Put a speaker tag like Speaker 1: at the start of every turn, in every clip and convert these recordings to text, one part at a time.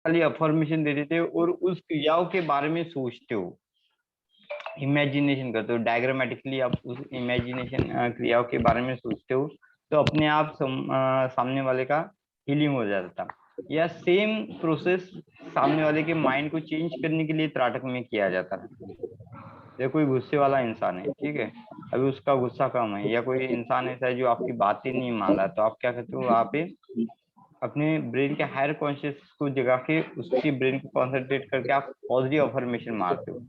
Speaker 1: खाली अफर्मेशन दे देते हो और उस क्रियाओं के बारे में सोचते हो, इमेजिनेशन करते हो, डायग्रामेटिकली आप उस इमेजिनेशन क्रियाओं के बारे में सोचते हो, तो अपने आप सामने वाले का हीलिंग हो जाता था। या सेम प्रोसेस सामने वाले के माइंड को चेंज करने के लिए त्राटक में किया जाता था। या कोई गुस्से वाला इंसान है, ठीक है, अभी उसका गुस्सा कम है, या कोई इंसान ऐसा है जो आपकी बातें नहीं मान रहा, तो आप क्या करते हो, वहां पे अपने ब्रेन के हायर कॉन्शियस को जगा के उसकी ब्रेन को कॉन्सेंट्रेट करके आप पॉजिटिव अफर्मेशन मारते हो।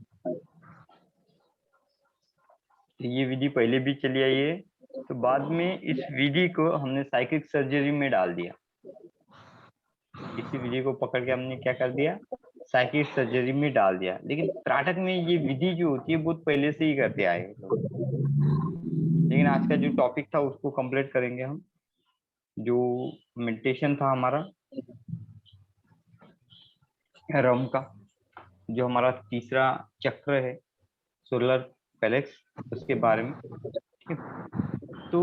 Speaker 1: तो ये विधि पहले भी चली आई है, तो बाद में इस विधि को हमने साइकिक सर्जरी में डाल दिया। इसी विधि को पकड़ के हमने क्या कर दिया, साइकिक सर्जरी में डाल दिया। लेकिन त्राटक में ये विधि जो होती है बहुत पहले से ही करते आए हैं लोग। लेकिन आज का जो टॉपिक था उसको कंप्लीट करेंगे हम। जो मेडिटेशन था हमारा रम का, जो हमारा तीसरा चक्र है सोलर प्लेक्स, उसके बारे में, ठीक है। तो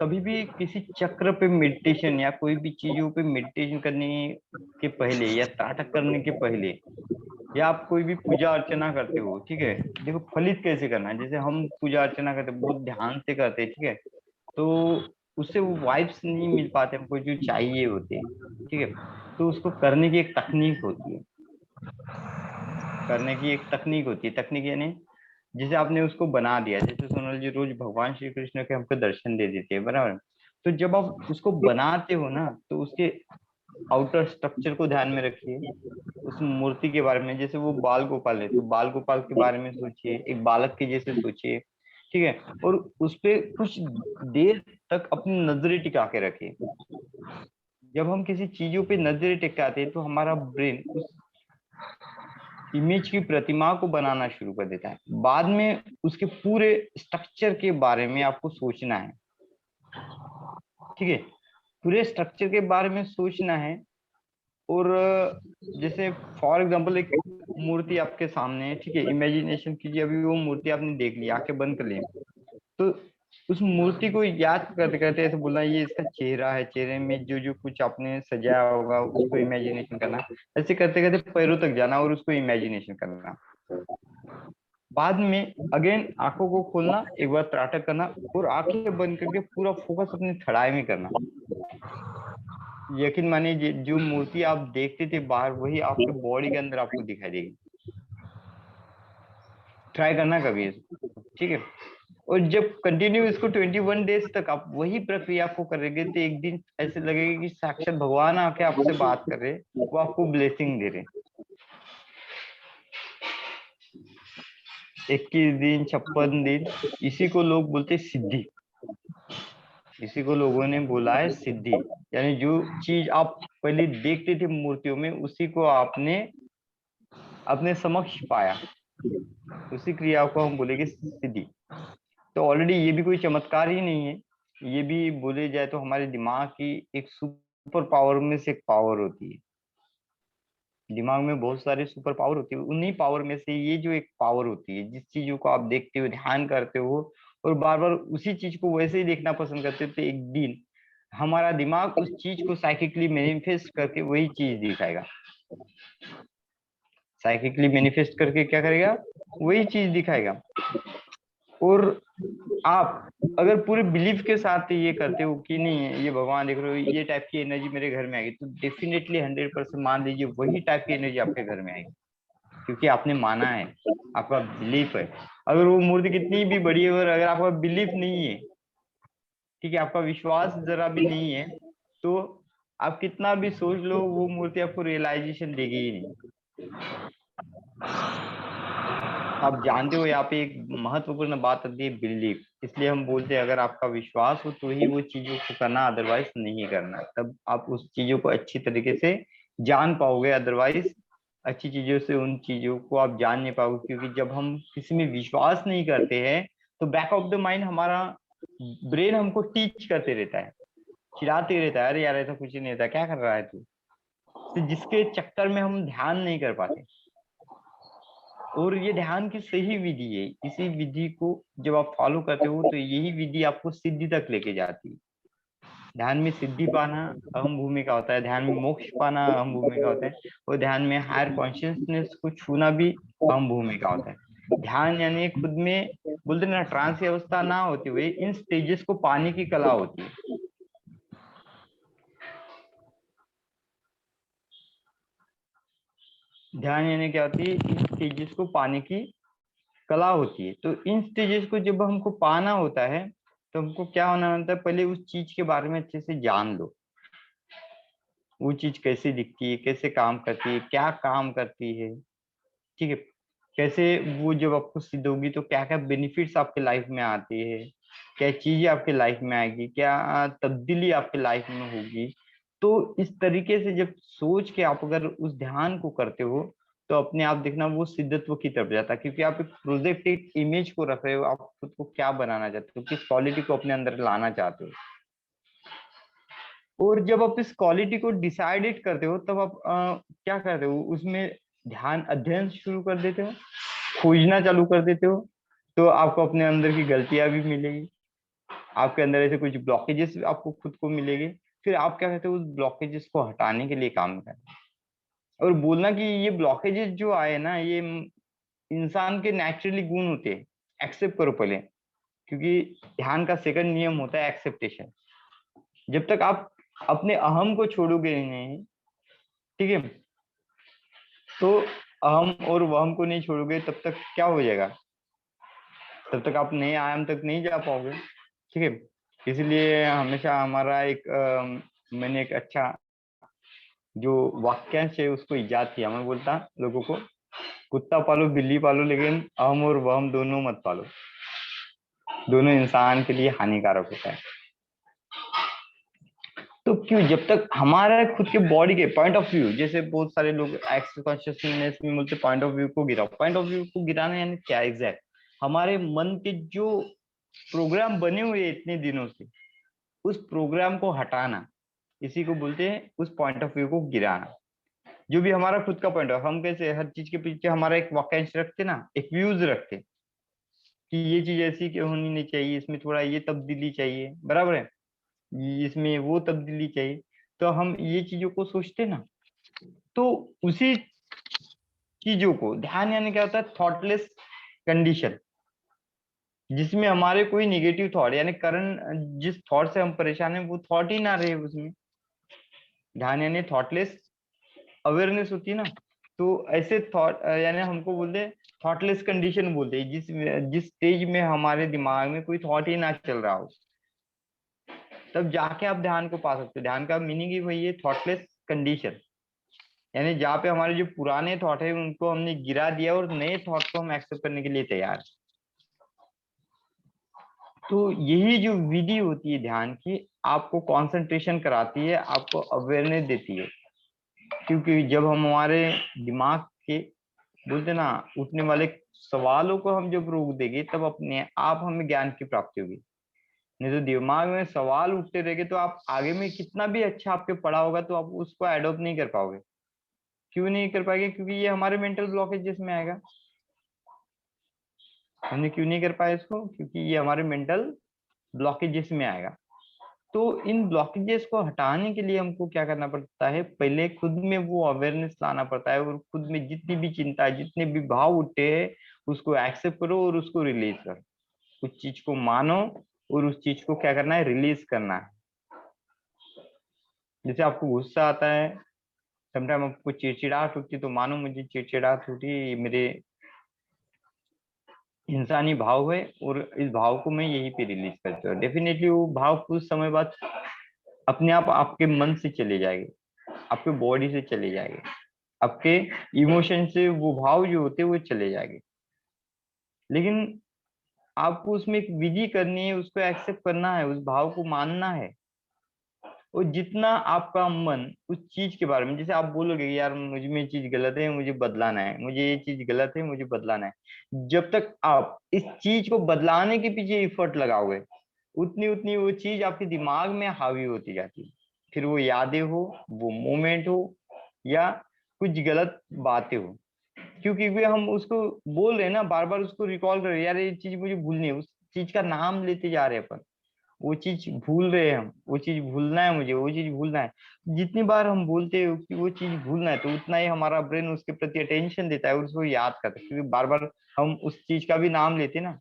Speaker 1: कभी भी किसी चक्र पे मेडिटेशन या कोई भी चीजों पे मेडिटेशन करने के पहले या त्राटक करने के पहले, या आप कोई भी पूजा अर्चना करते हो, ठीक है, देखो फलित कैसे करना है। जैसे हम पूजा अर्चना करते हैं बहुत ध्यान से करते हैं, ठीक है, तो उससे वो वाइब्स नहीं मिल पाते हमको जो चाहिए होते हैं, ठीक है। तो उसको करने की एक तकनीक होती है, करने की एक तकनीक होती है। तकनीक यानी जैसे आपने उसको बना दिया, जैसे सोनल जी रोज भगवान श्री कृष्ण के हमको दर्शन दे देते हैं, बराबर। तो जब आप उसको बनाते हो ना, तो उसके आउटर स्ट्रक्चर को ध्यान में रखिए, उस मूर्ति के बारे में। जैसे वो बाल गोपाल है, तो बाल गोपाल के बारे में सोचिए, एक बालक के जैसे सोचिए, ठीक है। और उस पे कुछ देर तक अपनी नजरें टिका के रखिए। जब हम किसी चीजों पे नजरें टिकाते हैं तो हमारा ब्रेन उस इमेज की प्रतिमा को बनाना शुरू कर देता है। बाद में उसके पूरे स्ट्रक्चर के बारे में आपको सोचना है, ठीक है, पूरे स्ट्रक्चर के बारे में सोचना है। और जैसे फॉर एग्जांपल एक मूर्ति आपके सामने है, ठीक है, इमेजिनेशन कीजिए, अभी वो मूर्ति आपने देख ली, आंखें बंद कर ली, तो उस मूर्ति को याद करते करते ऐसे बोलना ये इसका चेहरा है, चेहरे में जो जो कुछ आपने सजाया होगा उसको इमेजिनेशन करना। ऐसे करते करते पैरों तक जाना और उसको इमेजिनेशन करना। बाद में अगेन आंखों को खोलना, एक बार त्राटक करना और आंखें बंद करके पूरा फोकस अपनी थड़ाई में करना। यकीन मानिए जो मूर्ति आप देखते थे बाहर, वही आपके बॉडी के अंदर आपको दिखाई देगी। ट्राई करना कभी इसको, ठीक है। और जब कंटिन्यू इसको 21 डेज तक आप वही प्रक्रिया आपको करेंगे, तो एक दिन ऐसे लगेगा कि साक्षात भगवान आके आपसे बात कर रहे, वो आपको ब्लेसिंग दे रहे। 21 दिन, 56 दिन, इसी को लोग बोलते सिद्धि। इसी को लोगों ने बोला है सिद्धि। यानी जो चीज आप पहले देखते थे मूर्तियों में, उसी को आपने अपने समक्ष पाया, उसी क्रिया को हम बोलेंगे सिद्धि। तो ऑलरेडी ये भी कोई चमत्कार ही नहीं है, ये भी बोले जाए तो हमारे दिमाग की एक सुपर पावर में से एक पावर होती है। दिमाग में बहुत सारे सुपर पावर होती है, उन्हीं पावर में से ये जो एक पावर होती है, जिस चीजों को आप देखते हो, ध्यान करते हो और बार बार उसी चीज को वैसे ही देखना पसंद करते हो, तो एक दिन हमारा दिमाग उस चीज को साइकिकली मैनिफेस्ट करके वही चीज दिखाएगा। साइकिकली मैनिफेस्ट करके क्या करेगा, वही चीज दिखाएगा। और आप अगर पूरे बिलीफ के साथ ये करते हो कि नहीं ये भगवान देख रहे हो, ये टाइप की एनर्जी मेरे घर में आएगी, तो डेफिनेटली 100% मान लीजिए वही टाइप की एनर्जी आपके घर में आएगी, क्योंकि आपने माना है, आपका बिलीफ है। अगर वो मूर्ति कितनी भी बड़ी है और अगर आपका बिलीफ नहीं है, ठीक है, आपका विश्वास जरा भी नहीं है, तो आप कितना भी सोच लो वो मूर्ति आपको रियलाइजेशन देगी ही नहीं। आप जानते हो यहाँ पे एक महत्वपूर्ण बात आती है, बिलीफ। इसलिए हम बोलते हैं अगर आपका विश्वास हो तो ही वो चीजों को करना, अदरवाइज नहीं करना। तब आप उस चीजों को अच्छी तरीके से जान पाओगे, अदरवाइज अच्छी चीजों से उन चीजों को आप जान नहीं पाओगे। क्योंकि जब हम किसी में विश्वास नहीं करते हैं, तो बैक ऑफ द माइंड हमारा ब्रेन हमको टीच करते रहता है, चिढ़ाते रहता है, अरे यार ऐसा कुछ नहीं रहता, क्या कर रहा है तू। तो जिसके चक्कर में हम ध्यान नहीं कर पाते। और ये ध्यान की सही विधि है, इसी विधि को जब आप फॉलो करते हो तो यही विधि आपको सिद्धि तक लेके जाती है। ध्यान में सिद्धि पाना अहम भूमिका होता है, ध्यान में मोक्ष पाना अहम भूमिका होता है, और ध्यान में हायर कॉन्शियसनेस को छूना भी अहम भूमिका होता है। ध्यान यानी खुद में बोलते ना ट्रांस की अवस्था ना होती हुए इन स्टेजेस को पाने की कला होती है। ध्यान यानी क्या होती है, इन स्टेजेस को पाने की कला होती है। तो इन स्टेजेस को जब हमको पाना होता है तो हमको क्या होना होता है, पहले उस चीज के बारे में अच्छे से जान लो। वो चीज कैसे दिखती है, कैसे काम करती है, क्या काम करती है, ठीक है, कैसे वो जब आपको सिद्ध होगी तो क्या क्या बेनिफिट्स आपके लाइफ में आती है, क्या चीजें आपके लाइफ में आएगी, क्या तब्दीली आपके लाइफ में होगी। तो इस तरीके से जब सोच के आप अगर उस ध्यान को करते हो तो अपने आप देखना वो सिद्धत्व की तरफ जाता है, क्योंकि आप एक प्रोजेक्ट, एक इमेज को रख रहे हो, आप खुद को क्या बनाना चाहते हो, किस क्वालिटी को अपने अंदर लाना चाहते हो। और जब आप इस क्वालिटी को डिसाइडेड करते हो तब आप क्या करते हो, उसमें ध्यान अध्ययन शुरू कर देते हो, खोजना चालू कर देते हो। तो आपको अपने अंदर की गलतियां भी मिलेगी, आपके अंदर ऐसे कुछ ब्लॉकेजेस आपको खुद को मिलेंगे। फिर आप क्या कहते हो, उस ब्लॉकेजेस को हटाने के लिए काम करें और बोलना कि ये ब्लॉकेजेस जो आए ना, ये इंसान के नेचुरली गुण होते हैं, एक्सेप्ट करो पहले। क्योंकि ध्यान का सेकंड नियम होता है एक्सेप्टेशन। जब तक आप अपने अहम को छोड़ोगे नहीं, ठीक है, तो अहम और वहम को नहीं छोड़ोगे तब तक क्या हो जाएगा, तब तक आप नए आयाम तक नहीं जा पाओगे, ठीक है। इसलिए हमेशा हमारा एक मैंने एक अच्छा जो वाक्यांश है उसको इजाद किया। मैं बोलता लोगों को, कुत्ता पालो बिल्ली पालो लेकिन अहम और वहम दोनों मत पालो, दोनों इंसान के लिए हानिकारक होता है। तो क्यों, जब तक हमारा खुद के बॉडी के पॉइंट ऑफ व्यू, जैसे बहुत सारे लोग एक्स कॉन्शियसनेस में बोलते पॉइंट ऑफ व्यू को गिराओ, पॉइंट ऑफ व्यू को गिराना यानी क्या एग्जैक्ट, हमारे मन के जो प्रोग्राम बने हुए हैं इतने दिनों से, उस प्रोग्राम को हटाना, इसी को बोलते हैं उस पॉइंट ऑफ व्यू को गिराना। जो भी हमारा खुद का पॉइंट ऑफ, हम कैसे हर चीज के पीछे हमारा एक वाक्यांश रखते ना, एक व्यूज रखते कि ये चीज ऐसी क्यों होनी नहीं चाहिए, इसमें थोड़ा ये तब्दीली चाहिए, बराबर है, इसमें वो तब्दीली चाहिए। तो हम ये चीजों को सोचते ना, तो उसी चीजों को ध्यान यानी क्या होता है, थॉटलेस कंडीशन, जिसमें हमारे कोई निगेटिव थॉट यानी करंट जिस थॉट से हम परेशान हैं वो थॉट ही ना रहे उसमें। ध्यान यानी थॉटलेस अवेयरनेस होती है ना। तो ऐसे थॉट यानी हमको बोलते हैं थॉटलेस कंडीशन बोलते हैं, जिस जिस स्टेज में हमारे दिमाग में कोई थॉट ही ना चल रहा हो, तब जाके आप ध्यान को पा सकते हो। ध्यान का मीनिंग ही वही है, थॉटलेस कंडीशन, यानी जहाँ पे हमारे जो पुराने थॉट है उनको हमने गिरा दिया और नए थॉट को हम एक्सेप्ट करने के लिए तैयार। तो यही जो विधि होती है ध्यान की, आपको कंसंट्रेशन कराती है, आपको अवेयरनेस देती है। क्योंकि जब हम हमारे दिमाग के बोलते ना उठने वाले सवालों को हम जब रोक देंगे तब अपने आप हमें ज्ञान की प्राप्ति होगी। नहीं तो दिमाग में सवाल उठते रहेंगे तो आप आगे में कितना भी अच्छा आपके पढ़ा होगा तो आप उसको एडॉप्ट नहीं कर पाओगे। क्यों नहीं कर पाएंगे, क्योंकि ये हमारे मेंटल ब्लॉकेज में आएगा। हमने क्यों नहीं कर पाया इसको, क्योंकि ये हमारे मेंटल ब्लॉकेजेस में आएगा। तो इन ब्लॉकेजेस को हटाने के लिए हमको क्या करना पड़ता है, पहले खुद में वो अवेयरनेस लाना पड़ता है, और खुद में जितनी भी चिंता, जितने भी भाव उठे हैं उसको एक्सेप्ट करो और उसको रिलीज करो। उस चीज को मानो और उस चीज को क्या करना है, रिलीज करना है। जैसे आपको गुस्सा आता है, समटाइम आपको चिड़चिड़ाहट होती है, तो मानो मुझे चिड़चिड़ाहट होती है, ये मेरे इंसानी भाव है और इस भाव को मैं यहीं पे रिलीज करता हूँ। डेफिनेटली वो भाव कुछ समय बाद अपने आप आपके मन से चले जाएंगे, आपके बॉडी से चले जाएंगे, आपके इमोशन से वो भाव जो होते हैं वो चले जाएंगे। लेकिन आपको उसमें एक विधि करनी है, उसको एक्सेप्ट करना है, उस भाव को मानना है। और जितना आपका मन उस चीज के बारे में, जैसे आप बोलोगे यार मुझ में ये चीज गलत है, मुझे बदलाना है, मुझे ये चीज गलत है, मुझे बदलाना है, जब तक आप इस चीज को बदलाने के पीछे एफर्ट लगाओगे उतनी उतनी वो चीज आपके दिमाग में हावी होती जाती है। फिर वो यादें हो, वो मोमेंट हो, या कुछ गलत बातें हो, क्योंकि वे हम उसको बोल रहे हैं ना, बार बार उसको रिकॉल कर रहे हैं, यार ये चीज मुझे भूलनी है, उस चीज का नाम लेते जा रहे हैं अपन। वो चीज भूल रहे हैं हम, वो चीज भूलना है मुझे, वो चीज भूलना है। जितनी बार हम बोलते हैं कि वो चीज भूलना है, तो उतना ही हमारा ब्रेन उसके प्रति अटेंशन देता है और उसको याद करता है, क्योंकि बार बार हम उस चीज का भी नाम लेते हैं ना,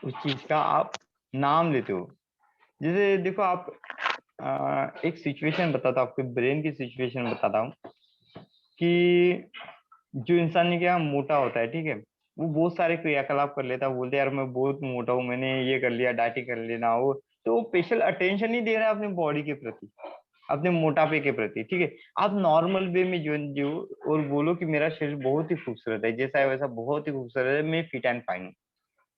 Speaker 1: उस चीज का आप नाम लेते हो। जैसे देखो आप, एक सिचुएशन बताता हूँ, आपके ब्रेन की सिचुएशन बताता हूँ कि जो इंसान ने क्या मोटा होता है, ठीक है, वो बहुत सारे क्रियाकलाप कर लेता है, बोलते हैं यार मैं बहुत मोटा हूँ, मैंने ये कर लिया, डाइटिंग कर लेना वो, तो वो स्पेशल अटेंशन नहीं दे रहा है अपने बॉडी के प्रति, अपने मोटापे के प्रति, ठीक है। आप नॉर्मल वे में जो जो और बोलो कि मेरा शरीर बहुत ही खूबसूरत है, जैसा है वैसा बहुत ही खूबसूरत है, मैं फिट एंड फाइन हूँ,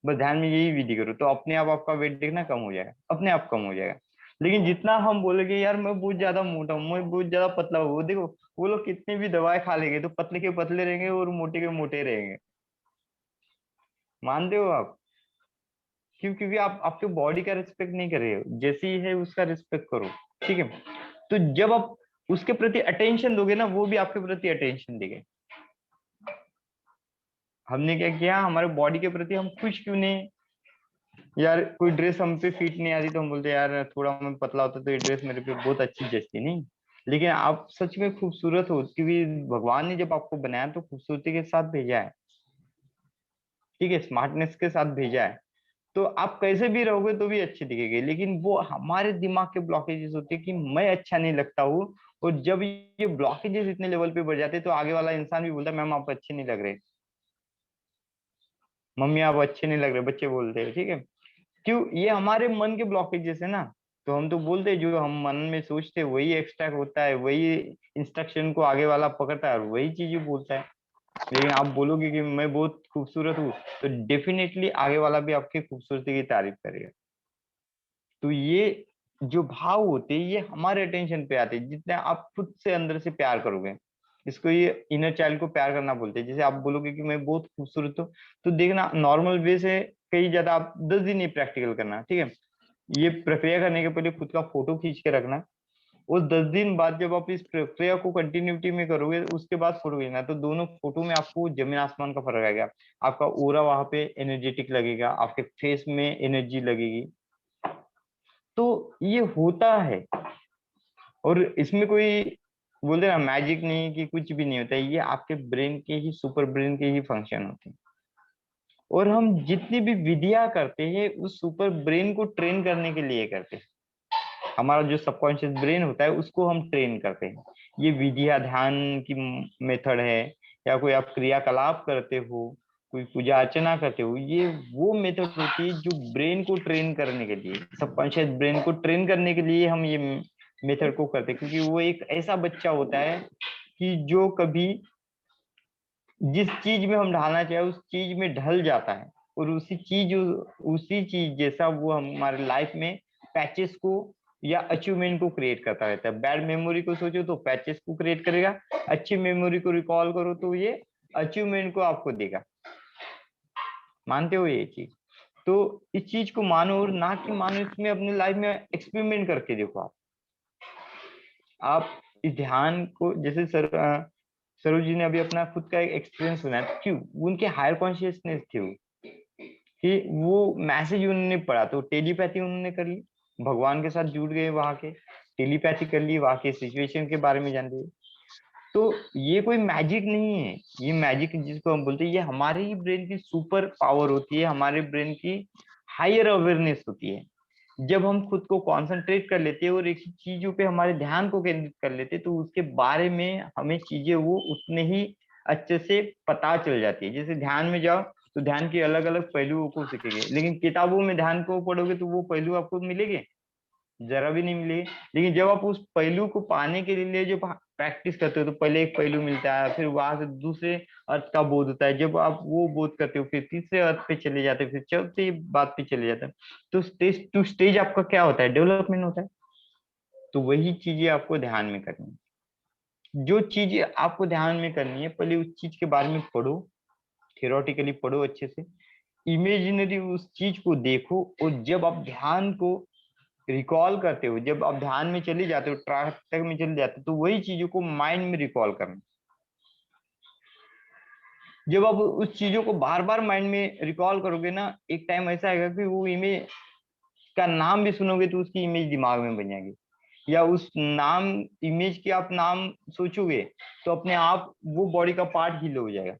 Speaker 1: बस ध्यान में यही विधि करो, तो अपने आप आपका वेट देखना कम हो जाएगा, अपने आप कम हो जाएगा। लेकिन जितना हम बोलेंगे यार मैं बहुत ज्यादा मोटा हूँ, मैं बहुत ज्यादा पतला हूँ, वो देखो वो लोग कितनी भी दवाएं खा लेंगे तो पतले के पतले रहेंगे और मोटे के मोटे रहेंगे। मानते हो आप? क्यों? क्योंकि आप आपके बॉडी का रिस्पेक्ट नहीं कर रहे हो, जैसी है उसका रिस्पेक्ट करो, ठीक है। तो जब आप उसके प्रति अटेंशन दोगे ना, वो भी आपके प्रति अटेंशन देंगे। हमने क्या किया, हमारे बॉडी के प्रति हम खुश क्यों नहीं? यार कोई ड्रेस हम पे फिट नहीं आती तो हम बोलते यार थोड़ा मैं पतला होता तो ये ड्रेस मेरे पे बहुत अच्छी जचती नहीं। लेकिन आप सच में खूबसूरत हो, क्योंकि भगवान ने जब आपको बनाया तो खूबसूरती के साथ भेजा है, ठीक है, स्मार्टनेस के साथ भेजा है। तो आप कैसे भी रहोगे तो भी अच्छे दिखेंगे, लेकिन वो हमारे दिमाग के ब्लॉकेजेस होते हैं कि मैं अच्छा नहीं लगता हूँ। और जब ये ब्लॉकेजेस इतने लेवल पे बढ़ जाते हैं तो आगे वाला इंसान भी बोलता है मैम आप अच्छे नहीं लग रहे, मम्मी आप अच्छे नहीं लग रहे, बच्चे बोलते हैं, ठीक है। क्यों? ये हमारे मन के ब्लॉकेजेस है ना। तो हम तो बोलते हैं जो हम मन में सोचते हैं वही एक्सट्रैक्ट होता है, वही इंस्ट्रक्शन को आगे वाला पकड़ता है और वही चीज बोलता है। लेकिन आप बोलोगे कि मैं बहुत खूबसूरत हूँ, तो डेफिनेटली आगे वाला भी आपकी खूबसूरती की तारीफ करेगा। तो ये जो भाव होते हैं ये हमारे अटेंशन पे आते हैं, जितने आप खुद से अंदर से प्यार करोगे। इसको ये इनर चाइल्ड को प्यार करना बोलते हैं। जैसे आप बोलोगे कि मैं बहुत खूबसूरत हूँ, तो देखना नॉर्मल वे से कई ज्यादा आप 10 दिन ही प्रैक्टिकल करना, ठीक है। ये प्रक्रिया करने के पहले खुद का फोटो खींच के रखना। और 10 दिन बाद जब आप इस प्रक्रिया को कंटिन्यूटी में करोगे उसके बाद फोटो खींचना, तो दोनों फोटो में आपको जमीन आसमान का फर्क आएगा। आपका ऑरा वहां पे एनर्जेटिक लगेगा, आपके फेस में एनर्जी लगेगी। तो ये होता है। और इसमें कोई बोलते ना मैजिक नहीं कि कुछ भी नहीं होता है, ये आपके ब्रेन के ही, सुपर ब्रेन के ही फंक्शन होते हैं। और हम जितनी भी विधियां करते हैं उस सुपर ब्रेन को ट्रेन करने के लिए करते हैं। हमारा जो सबकॉन्शियस ब्रेन होता है उसको हम ट्रेन करते हैं। ये विधियां, ध्यान की मेथड है, या कोई आप क्रियाकलाप करते हो, कोई पूजा अर्चना करते हो, ये वो मेथड होती है जो ब्रेन को ट्रेन करने के लिए, सबकॉन्शियस ब्रेन को ट्रेन करने के लिए हम ये मेथड को करते हैं। क्योंकि वो एक ऐसा बच्चा होता है कि जो कभी जिस चीज में हम ढालना चाहे उस चीज में ढल जाता है, और उसी चीज जैसा वो हमारे लाइफ में पैचेस को या अचीवमेंट को क्रिएट करता रहता है। बैड मेमोरी को सोचो तो पैचेस को क्रिएट करेगा, अच्छी मेमोरी को रिकॉल करो तो ये अचीवमेंट को आपको देगा। मानते हो ये चीज? तो इस चीज को मानो, और ना कि मानो, इसमें अपने लाइफ में एक्सपेरिमेंट करके देखो। आप इस ध्यान को, जैसे सरोज जी ने अभी अपना खुद का एक एक्सपीरियंस सुनाया, क्यों? उनके हायर कॉन्शियसनेस थी वो, कि वो मैसेज उन्होंने पढ़ा तो टेलीपैथी उन्होंने कर ली, भगवान के साथ जुड़ गए, वहां के टेलीपैथी कर ली, वहां के सिचुएशन के बारे में जान लिए। तो ये कोई मैजिक नहीं है। ये मैजिक जिसको हम बोलते हैं, ये हमारे ही ब्रेन की सुपर पावर होती है, हमारे ब्रेन की हायर अवेयरनेस होती है। जब हम खुद को कंसंट्रेट कर लेते हैं और एक ही चीजों पे हमारे ध्यान को केंद्रित कर लेते हैं, तो उसके बारे में हमें चीजें वो उतने ही अच्छे से पता चल जाती है। जैसे ध्यान में जाओ तो ध्यान के अलग अलग पहलुओं को सीखेंगे, लेकिन किताबों में ध्यान को पढ़ोगे तो वो पहलू आपको मिलेंगे, जरा भी नहीं मिलेगी। लेकिन जब आप उस पहलू को पाने के लिए जो प्रैक्टिस करते हो, तो पहले एक पहलू मिलता है, फिर वहां से दूसरे अर्थ का बोध होता है, जब आप वो बोध करते हो फिर तीसरे अर्थ पे चले जाते हो, फिर चौथे बात पे चले जाते हैं। तो स्टेज टू स्टेज आपका क्या होता है? डेवलपमेंट होता है। तो वही चीजें आपको ध्यान में करनी है। जो चीजें आपको ध्यान में करनी है, पहले उस चीज के बारे में पढ़ो, थियोरेटिकली पढ़ो अच्छे से, इमेजिनरी उस चीज को देखो, और जब आप ध्यान को रिकॉल करते हो, जब आप ध्यान में चले जाते हो, ट्रांस तक में चले जाते हो, तो वही चीजों को माइंड में रिकॉल करना। जब आप उस चीजों को बार बार माइंड में रिकॉल करोगे ना, एक टाइम ऐसा आएगा कि वो इमेज का नाम भी सुनोगे तो उसकी इमेज दिमाग में बन जाएगी, या उस नाम इमेज की आप नाम सोचोगे तो अपने आप वो बॉडी का पार्ट हील हो जाएगा।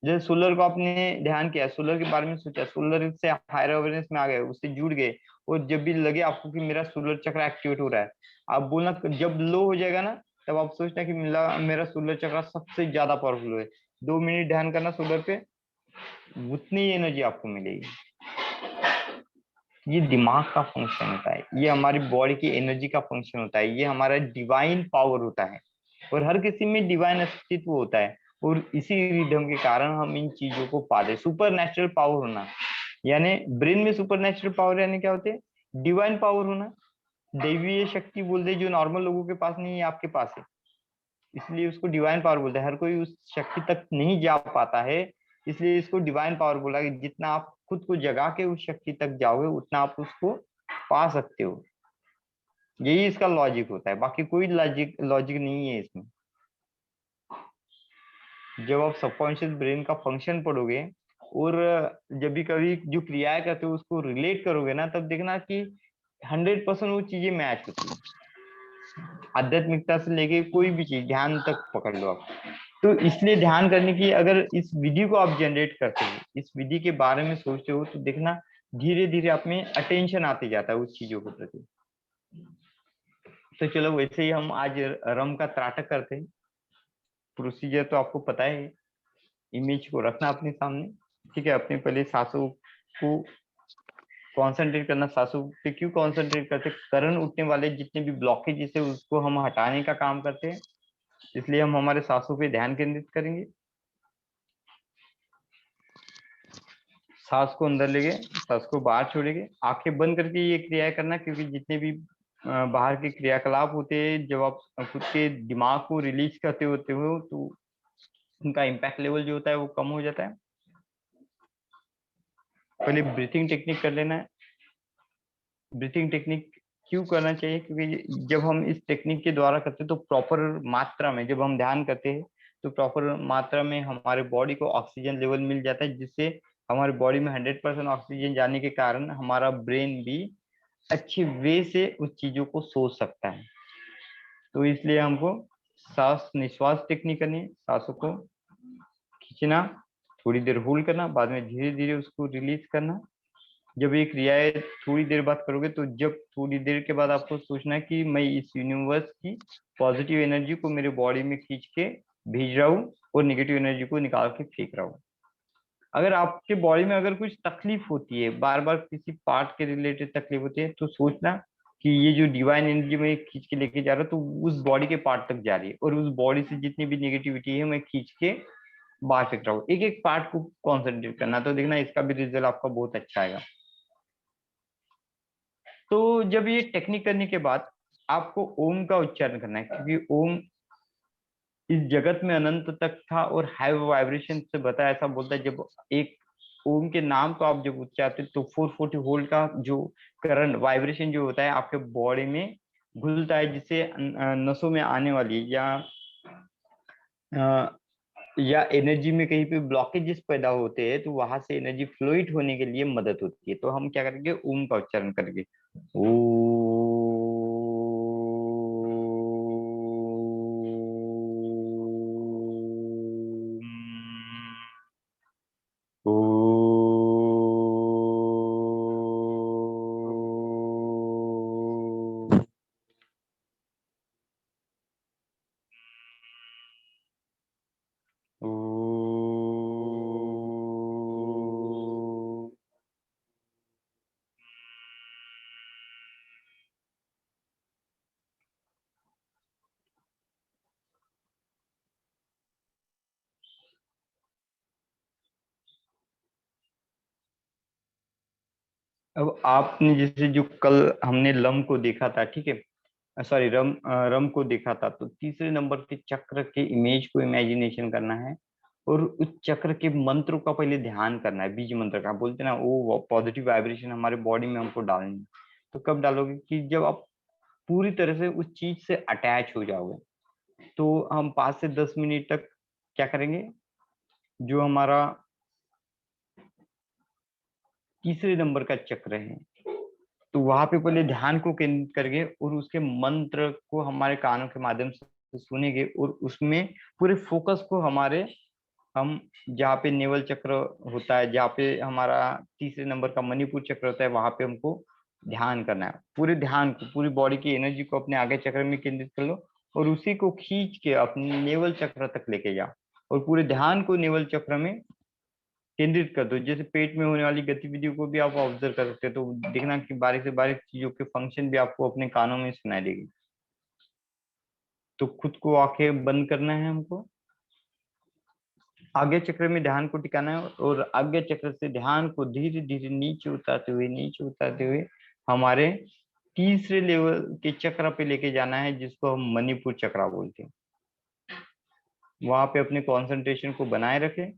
Speaker 1: जैसे सोलर को आपने ध्यान किया, सोलर के बारे में सोचा, सोलर से हायर अवेयरनेस में आ गए, उससे जुड़ गए, और जब भी लगे आपको कि मेरा सोलर चक्र एक्टिवेट हो रहा है, आप बोलना, जब लो हो जाएगा ना, तब आप सोचना कि मेरा सोलर चक्र सबसे ज्यादा पावरफुल है। 2 मिनट ध्यान करना सोलर पे, उतनी एनर्जी आपको मिलेगी। ये दिमाग का फंक्शन होता है, ये हमारी बॉडी की एनर्जी का फंक्शन होता है, ये हमारा डिवाइन पावर होता है, और हर किसी में डिवाइन अस्तित्व होता है। और इसी रिदम के कारण हम इन चीजों को पाते हैं। सुपर नेचुरल पावर होना, यानी ब्रेन में सुपर नेचुरल पावर यानी क्या होते हैं, डिवाइन पावर होना, दैवीय शक्ति बोल दे, जो नॉर्मल लोगों के पास नहीं है, आपके पास है, इसलिए उसको डिवाइन पावर बोलते हैं। हर कोई उस शक्ति तक नहीं जा पाता है, इसलिए इसको डिवाइन पावर बोला कि जितना आप खुद को जगा के उस शक्ति तक जाओगे, उतना आप उसको पा सकते हो। यही इसका लॉजिक होता है, बाकी कोई लॉजिक लॉजिक नहीं है इसमें। जब आप सबकॉन्शियस ब्रेन का फंक्शन पढ़ोगे, और जब भी कभी जो क्रियाएं करते हो उसको रिलेट करोगे ना, तब देखना कि 100% वो चीजें मैच होती है। आध्यात्मिकता से लेके कोई भी चीज, ध्यान तक पकड़ लो आप। तो इसलिए ध्यान करने की, अगर इस विधि को आप जनरेट करते हो, इस विधि के बारे में सोचते हो, तो देखना धीरे धीरे आप में अटेंशन आते जाता है उस चीजों के प्रति। तो चलो, वैसे ही हम आज रम का त्राटक करते हैं। प्रोसीजर तो आपको पता है, इमेज को रखना अपने सामने, ठीक है। अपने पहले सांसों को कंसंट्रेट करना। सांसों पे क्यों कंसंट्रेट करते, करंट उठने वाले जितने भी ब्लॉकेज है उसको हम हटाने का काम करते हैं, इसलिए हम हमारे सांसों पे ध्यान केंद्रित करेंगे। सांस को अंदर लेंगे, सांस को बाहर छोड़ेंगे, आंखें बंद करके ये क्रियाएं करना, क्योंकि जितने भी बाहर के क्रियाकलाप होते हैं, जब आप खुद के दिमाग को रिलीज करते होते हो, तो उनका इम्पैक्ट लेवल जो होता है वो कम हो जाता है। पहले ब्रीथिंग टेक्निक कर लेना है। ब्रीथिंग टेक्निक क्यों करना चाहिए, क्योंकि जब हम इस टेक्निक के द्वारा करते हैं तो प्रॉपर मात्रा में, जब हम ध्यान करते हैं तो प्रॉपर मात्रा में हमारे बॉडी को ऑक्सीजन लेवल मिल जाता है, जिससे हमारे बॉडी में 100% ऑक्सीजन जाने के कारण हमारा ब्रेन भी अच्छे वे से उस चीजों को सोच सकता है। तो इसलिए हमको सांस निश्वास टेक्निक करनी है। सांसों को खींचना, थोड़ी देर होल्ड करना, बाद में धीरे धीरे उसको रिलीज करना। जब ये क्रियाएं थोड़ी देर बाद करोगे, तो जब थोड़ी देर के बाद आपको सोचना है कि मैं इस यूनिवर्स की पॉजिटिव एनर्जी को मेरे बॉडी में खींच के भेज रहा हूँ, और निगेटिव एनर्जी को निकाल के फेंक रहा हूँ। अगर आपके बॉडी में अगर कुछ तकलीफ होती है, बार बार किसी पार्ट के रिलेटेड तकलीफ होती है, तो सोचना कि ये जो डिवाइन एनर्जी मैं खींच के लेके जा रहा हूँ, तो उस बॉडी के पार्ट तक जा रही है, और उस बॉडी से जितनी भी नेगेटिविटी है मैं खींच के बाहर फेंक रहा हूँ। एक एक पार्ट को कॉन्सेंट्रेट करना, तो देखना इसका भी रिजल्ट आपका बहुत अच्छा आएगा। तो जब ये टेक्निक करने के बाद आपको ओम का उच्चारण करना है, क्योंकि ओम इस जगत में अनंत तक था और हाई वाइब्रेशन से बताया, ऐसा बोलता है। जब एक ओम के नाम को आप जब उच्चारते तो 440 वोल्ट का जो करंट वाइब्रेशन जो होता है आपके बॉडी में घुलता है, जिससे नसों में आने वाली अ, या एनर्जी में कहीं पे ब्लॉकेजेस पैदा होते हैं, तो वहां से एनर्जी फ्लोइड होने के लिए मदद होती है। तो हम क्या करेंगे, ओम का उच्चारण करेंगे। ओ अब आपने जैसे जो कल हमने लम को देखा था, ठीक है, सॉरी रम को देखा था, तो तीसरे नंबर के चक्र के इमेज को इमेजिनेशन करना है, और उस चक्र के मंत्र का पहले ध्यान करना है। बीज मंत्र का बोलते हैं ना, वो पॉजिटिव वाइब्रेशन हमारे बॉडी में हमको डालनी है। तो कब डालोगे, कि जब आप पूरी तरह से उस चीज से अटैच हो जाओगे। तो हम 5 से 10 मिनट तक क्या करेंगे, जो हमारा तीसरे नंबर का चक्र है, तो वहां पे पहले ध्यान को केंद्रित करके और उसके मंत्र को हमारे कानों के माध्यम से सुनेंगे, और उसमें पूरे फोकस को हमारे हम जहाँ पे नेवल चक्र होता है, जहाँ पे हमारा तीसरे नंबर का मणिपुर चक्र होता है, वहां पे हमको ध्यान करना है। पूरे ध्यान को, पूरी बॉडी की एनर्जी को अपने आगे चक्र में केंद्रित कर लो, और उसी को खींच के अपने नेवल चक्र तक लेके जाओ, और पूरे ध्यान को नेवल चक्र में केंद्रित कर दो। जैसे पेट में होने वाली गतिविधियों को भी आप ऑब्जर्व कर सकते हो, तो देखना कि बारीक से बारीक चीजों के फंक्शन भी आपको अपने कानों में सुनाई देगी। तो खुद को आंखें बंद करना है हमको, आगे चक्र में ध्यान को टिकाना है, और आगे चक्र से ध्यान को धीरे धीरे नीचे उतारते हुए हमारे तीसरे लेवल के चक्र पे लेके जाना है, जिसको हम मणिपुर चक्र बोलते हैं। वहां पे अपने कंसंट्रेशन को बनाए रखें।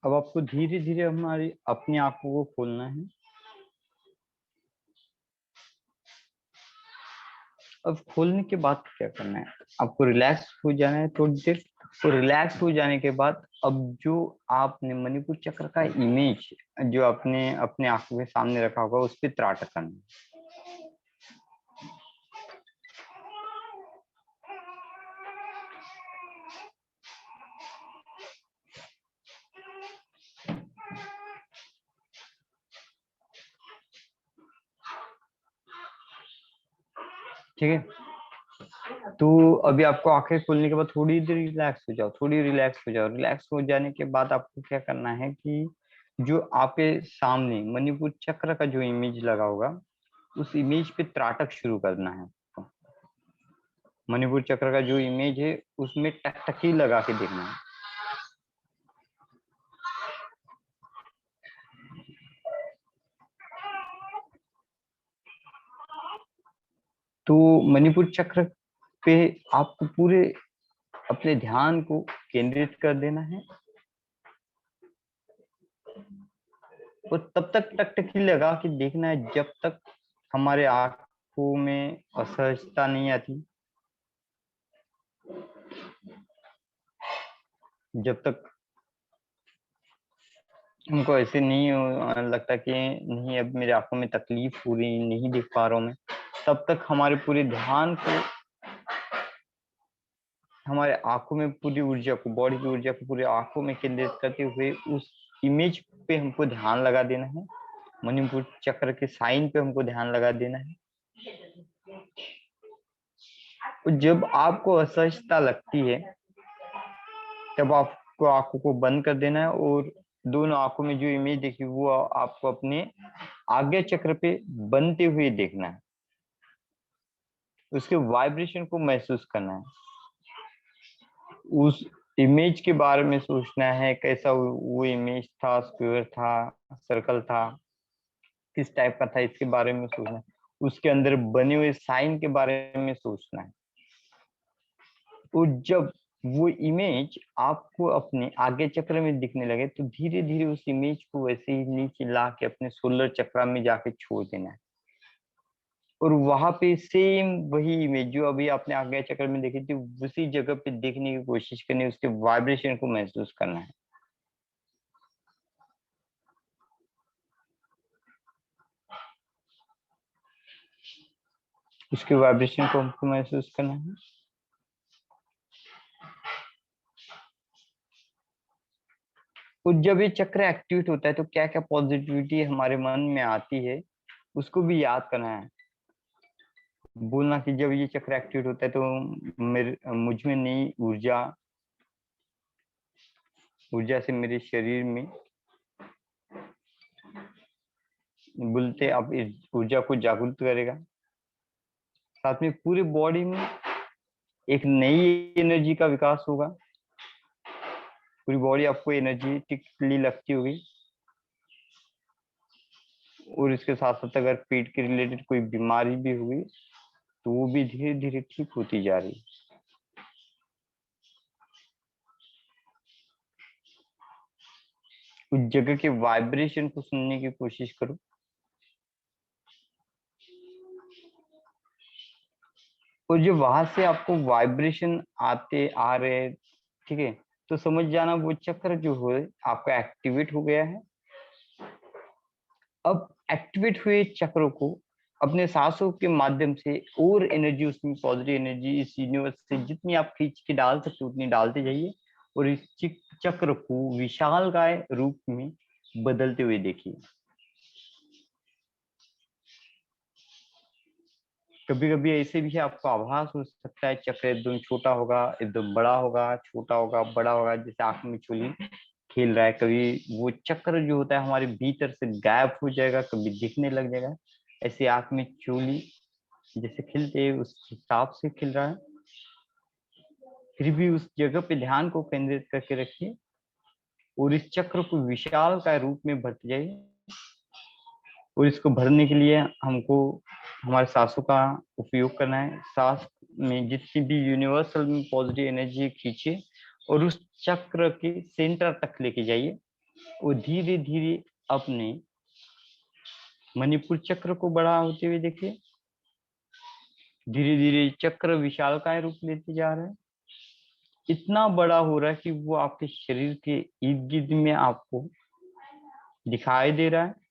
Speaker 1: अब आपको धीरे धीरे हमारी अपनी आंखों को खोलना है। अब खोलने के बाद क्या करना है, आपको रिलैक्स हो जाना है थोड़ी देर। तो रिलैक्स हो जाने के बाद अब जो आपने मणिपुर चक्र का इमेज जो आपने अपने आंखों के सामने रखा होगा उस पर त्राटक करना है। ठीक है, तो अभी आपको आंखें खोलने के बाद थोड़ी देर रिलैक्स हो जाओ, थोड़ी रिलैक्स हो जाओ। रिलैक्स हो जाने के बाद आपको क्या करना है कि जो आपके सामने मणिपुर चक्र का जो इमेज लगा होगा उस इमेज पे त्राटक शुरू करना है आपको। मणिपुर चक्र का जो इमेज है उसमें टकटकी लगा के देखना है। तो मणिपुर चक्र पे आपको पूरे अपने ध्यान को केंद्रित कर देना है और तब तक टकटकी लगा के देखना है जब तक हमारे आंखों में असहजता नहीं आती, जब तक हमको ऐसे नहीं लगता कि नहीं अब मेरे आंखों में तकलीफ हो रही, नहीं देख पा रहा हूं मैं, तब तक हमारे पूरे ध्यान को हमारे आंखों में पूरी ऊर्जा को, बॉडी की ऊर्जा को पूरे आंखों में केंद्रित करते हुए उस इमेज पे हमको ध्यान लगा देना है। मणिपुर चक्र के साइन पे हमको ध्यान लगा देना है। और जब आपको असहजता लगती है तब आपको आंखों को बंद कर देना है और दोनों आंखों में जो इमेज देखी वो आपको अपने आज्ञा चक्र पे बनते हुए देखना है, उसके वाइब्रेशन को महसूस करना है, उस इमेज के बारे में सोचना है कैसा वो इमेज था, स्क्वायर था, सर्कल था, किस टाइप का था, इसके बारे में सोचना है, उसके अंदर बने हुए साइन के बारे में सोचना है। तो जब वो इमेज आपको अपने आगे चक्र में दिखने लगे तो धीरे धीरे उस इमेज को वैसे ही नीचे ला के अपने सोलर चक्र में जाके छोड़ देना है और वहां पे सेम वही इमेज जो अभी आपने आज्ञा चक्र में देखी थी, उसी जगह पे देखने की कोशिश करनी है, उसके वाइब्रेशन को महसूस करना है। उसके वाइब्रेशन को हमको महसूस करना है। और जब ये चक्र एक्टिवेट होता है तो क्या क्या पॉजिटिविटी हमारे मन में आती है, उसको भी याद करना है। बोलना कि जब ये चक्र एक्टिवेट होता है तो मेरे मुझ में नई ऊर्जा ऊर्जा से मेरे शरीर में, बोलते आप इस ऊर्जा को जागृत करेगा। साथ में पूरे बॉडी में एक नई एनर्जी का विकास होगा। पूरी बॉडी आपको एनर्जेटिकली लगती होगी। और इसके साथ साथ अगर पेट के रिलेटेड कोई बीमारी भी हुई तो वो भी धीरे धीरे ठीक होती जा रही है। उस जगह के वाइब्रेशन को सुनने की कोशिश करो। और जो वहां से आपको वाइब्रेशन आते आ रहे, ठीक है, तो समझ जाना वो चक्र जो है आपका एक्टिवेट हो गया है। अब एक्टिवेट हुए चक्रों को अपने सांसों के माध्यम से और एनर्जी, उसमें पॉजिटिव एनर्जी इस यूनिवर्स से जितनी आप खींच के डाल सकते हो उतनी डालते जाइए। और इस चक्र को विशालकाय रूप में बदलते हुए देखिए। कभी कभी ऐसे भी आपको आभास हो सकता है चक्र एकदम छोटा होगा, एकदम बड़ा होगा, छोटा होगा, बड़ा होगा, जैसे आंख में चूली खेल रहा है। कभी वो चक्र जो होता है हमारे भीतर से गायब हो जाएगा, कभी दिखने लग जाएगा। ऐसे आंख में चूली जैसे खिलते हैं उस हिसाब से खिल रहा है। फिर भी उस जगह पे ध्यान को केंद्रित करके रखिए और इस चक्र को विशाल का रूप में भरते जाइए। और इसको भरने के लिए हमको हमारे सांसों का उपयोग करना है। सांस में जितनी भी यूनिवर्सल में पॉजिटिव एनर्जी खींचिए और उस चक्र के सेंटर तक लेके जाइए। और धीरे धीरे अपने मणिपुर चक्र को बड़ा होते हुए देखिए। धीरे धीरे चक्र विशालकाय रूप लेते जा रहा है। इतना बड़ा हो रहा है कि वो आपके शरीर के इर्द गिर्द में आपको दिखाई दे रहा है।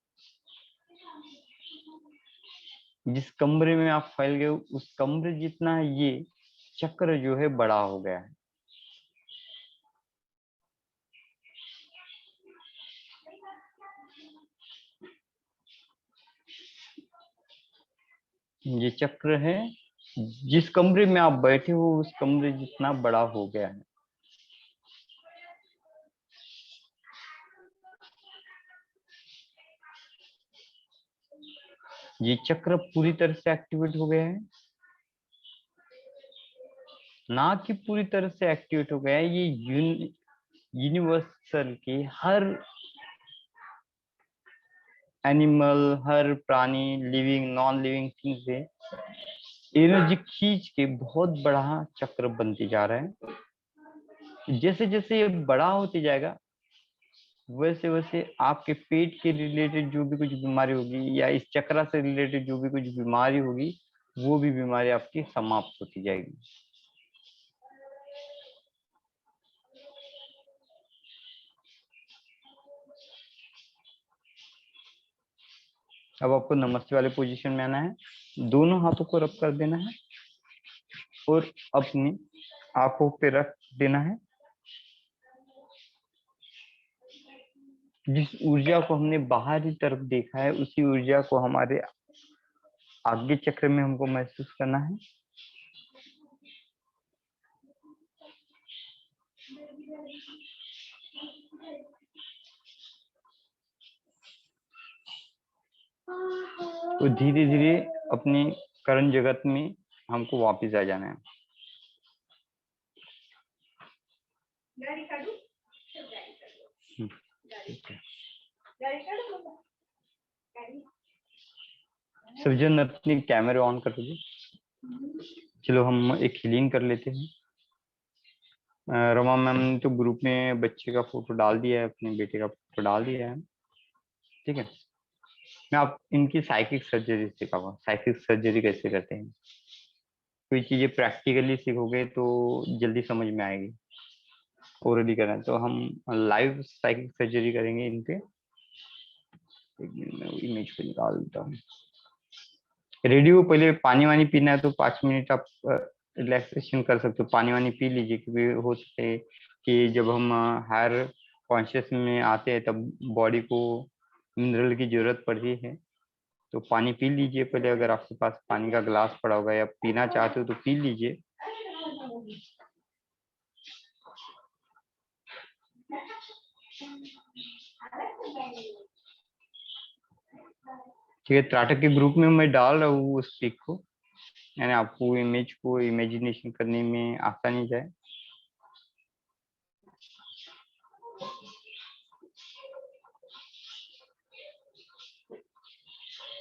Speaker 1: जिस कमरे में आप फैल गए उस कमरे जितना ये चक्र जो है बड़ा हो गया है। ये चक्र है जिस कमरे में आप बैठे हो उस कमरे जितना बड़ा हो गया है। ये चक्र पूरी तरह से एक्टिवेट हो गया है, ना कि पूरी तरह से एक्टिवेट हो गया है। ये यूनिवर्सल के हर एनिमल, हर प्राणी, लिविंग नॉन लिविंग थिंग से एनर्जी खींच के बहुत बड़ा चक्र बनते जा रहा है। जैसे जैसे ये बड़ा होते जाएगा वैसे वैसे आपके पेट के रिलेटेड जो भी कुछ बीमारी होगी या इस चक्र से रिलेटेड जो भी कुछ बीमारी होगी वो भी बीमारी आपकी समाप्त होती जाएगी। अब आपको नमस्ते वाले पोजीशन में आना है। दोनों हाथों को रब कर देना है और अपनी आंखों पे रख देना है। जिस ऊर्जा को हमने बाहरी तरफ देखा है उसी ऊर्जा को हमारे आगे चक्र में हमको महसूस करना है। तो धीरे धीरे अपने करण जगत में हमको वापस आ जाना है। सृजन अपनी कैमरे ऑन कर दीजिए। चलो हम एक हीलिंग कर लेते हैं। रमा मैम ने तो ग्रुप में बच्चे का फोटो डाल दिया है, अपने बेटे का फोटो डाल दिया है, ठीक है। मैं आप इनकी साइकिक सर्जरी सिखाऊंगा, साइकिक सर्जरी कैसे करते हैं। कोई चीजें प्रैक्टिकली सीखोगे तो जल्दी समझ में आएगी। ओरली करना है तो हम लाइव साइकिक सर्जरी करेंगे इन पे। एक मिनट में इमेज को निकाल देता हूँ। रेडियो पहले पानी वानी पीना है तो 5 मिनट आप रिलैक्सेशन कर सकते हो, पानी वानी पी लीजिए, क्योंकि हो सकता है कि जब हम हायर कॉन्शियस में आते हैं तब बॉडी को मिनरल की जरूरत पड़ती है। तो पानी पी लीजिए पहले, अगर आपके पास पानी का ग्लास पड़ा होगा या पीना चाहते हो तो पी लीजिए। ठीक है, त्राटक के ग्रुप में मैं डाल रहा हूँ उस पिक को, यानी आपको इमेज को इमेजिनेशन करने में आसानी जाए।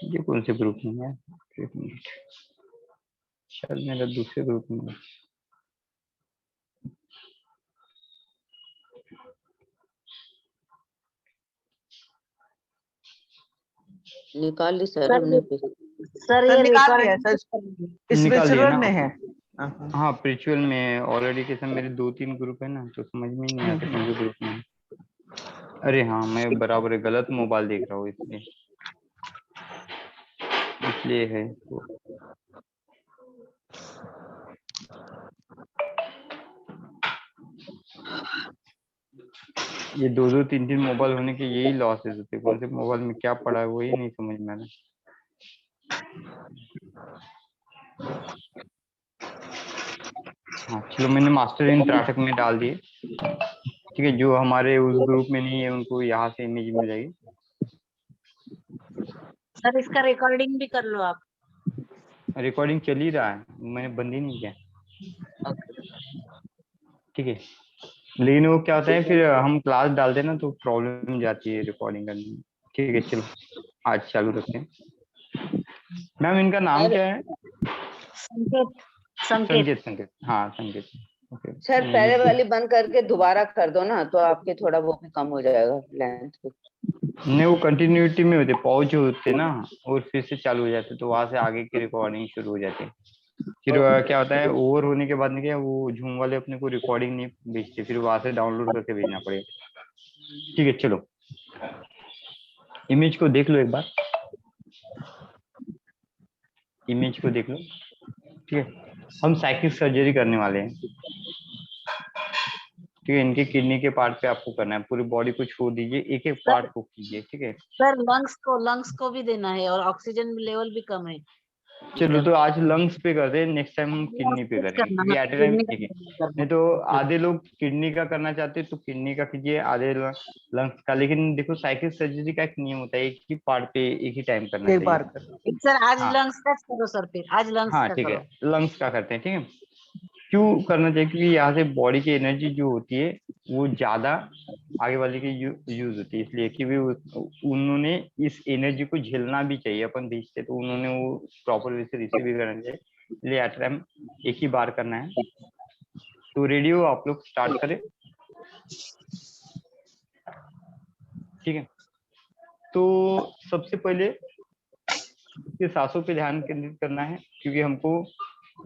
Speaker 1: ये कौन से ग्रुप में है? एक मिनट, शायद मेरा दूसरे ग्रुप में है।
Speaker 2: निकाल ली सर
Speaker 3: सर
Speaker 2: हमने भी।
Speaker 3: सर
Speaker 4: सर
Speaker 3: ये
Speaker 4: निकाल
Speaker 3: रिकॉर्ड
Speaker 4: लिया सर,
Speaker 1: निकाल दिया
Speaker 4: स्पिरिचुअल
Speaker 1: ना?
Speaker 4: में है।
Speaker 1: हाँ, प्रिचुअल में ऑलरेडी कैसे मेरे 2-3 ग्रुप है ना, तो समझ में नहीं आता कौन से ग्रुप में है। अरे हाँ, मैं बराबर गलत मोबाइल देख रहा हूँ इसलिए इसलिए है तो। ये 2-2 3-3 मोबाइल होने के यही लॉसेस होते हैं, कौन से मोबाइल में क्या पड़ा है वही नहीं समझ में आ रहा। हाँ चलो, मैंने मास्टर इन त्राटक में डाल दिए। ठीक है, जो हमारे उस ग्रुप में नहीं है उनको यहाँ से इमेज मिल जाएगी।
Speaker 3: सर इसका रिकॉर्डिंग भी कर लो आप।
Speaker 1: रिकॉर्डिंग चल ही रहा है, मैंने बंद ही नहीं किया। ठीक है, लेकिन वो क्या होता है फिर हम क्लास डालते हैं ना तो प्रॉब्लम जाती है रिकॉर्डिंग करने में। ठीक है चलो, आज चालू रखते हैं। मैम इनका नाम
Speaker 2: सर
Speaker 1: क्या है?
Speaker 3: संकेत संकेत
Speaker 1: संकेत, संकेत, हाँ संकेत। ओके,
Speaker 2: सर
Speaker 1: मैं
Speaker 2: पहले
Speaker 1: लिख
Speaker 2: वाली
Speaker 1: दिया।
Speaker 2: बंद करके दोबारा कर दो ना, तो आपके थोड़ा वो भी कम हो जाएगा लेंथ भी।
Speaker 1: नहीं, वो कंटिन्यूटी में होते, पॉज होते ना, और फिर से चालू हो जाते तो वहां से आगे की रिकॉर्डिंग शुरू हो जाती है। फिर क्या होता है, ओवर होने के बाद में क्या, वो झूम वाले अपने को रिकॉर्डिंग नहीं भेजते, फिर वहां से डाउनलोड करके भेजना पड़ेगा। ठीक है चलो, इमेज को देख लो एक बार, इमेज को देख लो। ठीक है, हम साइकिल सर्जरी करने वाले हैं। ठीक है, इनके किडनी के पार्ट पे आपको करना है, पूरी बॉडी को छोड़ दीजिए, एक एक
Speaker 3: सर
Speaker 1: पार्ट को कीजिए। ठीक है,
Speaker 3: सर लंग्स को भी देना है और ऑक्सीजन लेवल भी कम है
Speaker 1: चलो
Speaker 3: इधर।
Speaker 1: तो आज लंग्स पे कर दे, नेक्स्ट टाइम हम किडनी पे
Speaker 3: फिक्स
Speaker 1: करेंगे,
Speaker 3: करना
Speaker 1: क्योंकि
Speaker 3: हाँ,
Speaker 1: एट ए टाइम
Speaker 3: किडनी का
Speaker 1: ठीक है।
Speaker 3: नहीं करना।
Speaker 1: नहीं तो
Speaker 3: ओके
Speaker 1: आधे लोग किडनी का करना चाहते हैं तो किडनी का कीजिए, आधे लंग्स का। लेकिन देखो, साइकिल सर्जरी का एक नियम होता है, एक ही पार्ट पे एक ही टाइम करना
Speaker 4: एक
Speaker 1: चाहिए।
Speaker 4: बार कर।
Speaker 3: एक सर आज
Speaker 1: हाँ
Speaker 3: लंग्स का करो सर, फिर आज लंग्स
Speaker 1: हाँ
Speaker 3: का
Speaker 1: ठीक है,
Speaker 3: करो।
Speaker 1: लंग्स का करते हैं। ठीक है, क्यों करना चाहिए? क्योंकि यहाँ से बॉडी की एनर्जी जो होती है वो ज्यादा आगे वाले की यूज होती है, इसलिए कि भी उन्होंने इस एनर्जी को झेलना भी चाहिए, अपन भेजते तो उन्होंने वो प्रॉपर वे से रिसीव भी करना चाहिए, इसलिए एट टाइम एक ही बार करना है। तो रेडियो आप लोग स्टार्ट करें। ठीक है, तो सबसे पहले इसके सांसों पे ध्यान केंद्रित करना है, क्योंकि हमको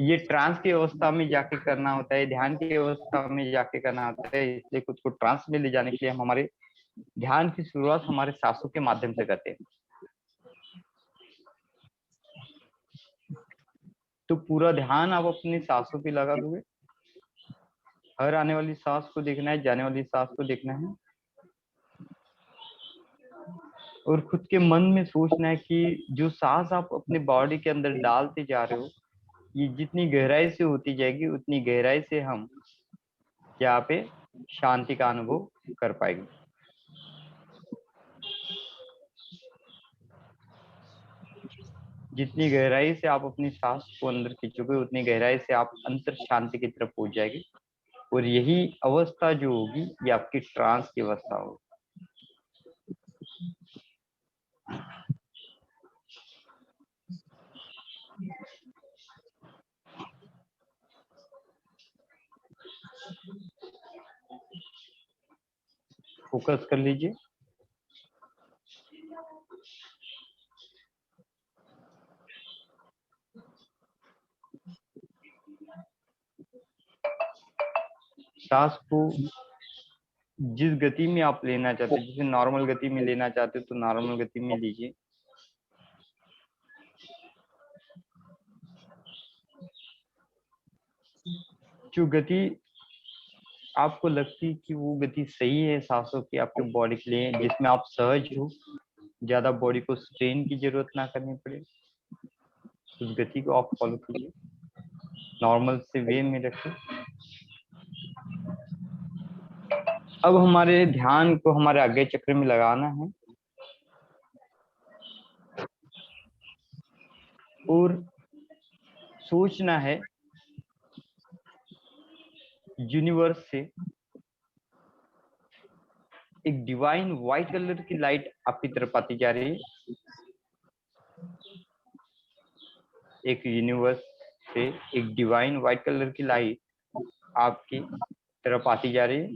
Speaker 1: ये ट्रांस की अवस्था में जाके करना होता है, ध्यान की अवस्था में जाके करना होता है, इसलिए खुद को ट्रांस में ले जाने के लिए हम हमारे ध्यान की शुरुआत हमारे सांसों के माध्यम से करते हैं। तो पूरा ध्यान आप अपनी सांसों पे लगा दोगे, हर आने वाली सांस को देखना है, जाने वाली सांस को देखना है, और खुद के मन में सोचना है कि जो सांस आप अपने बॉडी के अंदर डालते जा रहे हो, ये जितनी गहराई से होती जाएगी उतनी गहराई से हम यहाँ पे शांति का अनुभव कर पाएंगे। जितनी गहराई से आप अपनी सांस को अंदर खींचोगे उतनी गहराई से आप अंतर शांति की तरफ पहुंच जाएंगे, और यही अवस्था जो होगी ये आपकी ट्रांस की अवस्था होगी। फोकस कर लीजिए। सांस को जिस गति में आप लेना चाहते हो, जैसे नॉर्मल गति में लेना चाहते हो तो नॉर्मल गति में लीजिए। जो गति आपको लगती है कि वो गति सही है सांसों की आपके बॉडी के लिए, जिसमें आप सहज हो, ज्यादा बॉडी को स्ट्रेन की जरूरत ना करनी पड़े, उस गति को आप फॉलो कीजिए, नॉर्मल से वे में रखें। अब हमारे ध्यान को हमारे आज्ञा चक्र में लगाना है और सोचना है यूनिवर्स से एक डिवाइन व्हाइट कलर की लाइट आपकी तरफ आती जा रही है। एक यूनिवर्स से एक डिवाइन व्हाइट कलर की लाइट आपकी तरफ आती जा रही है।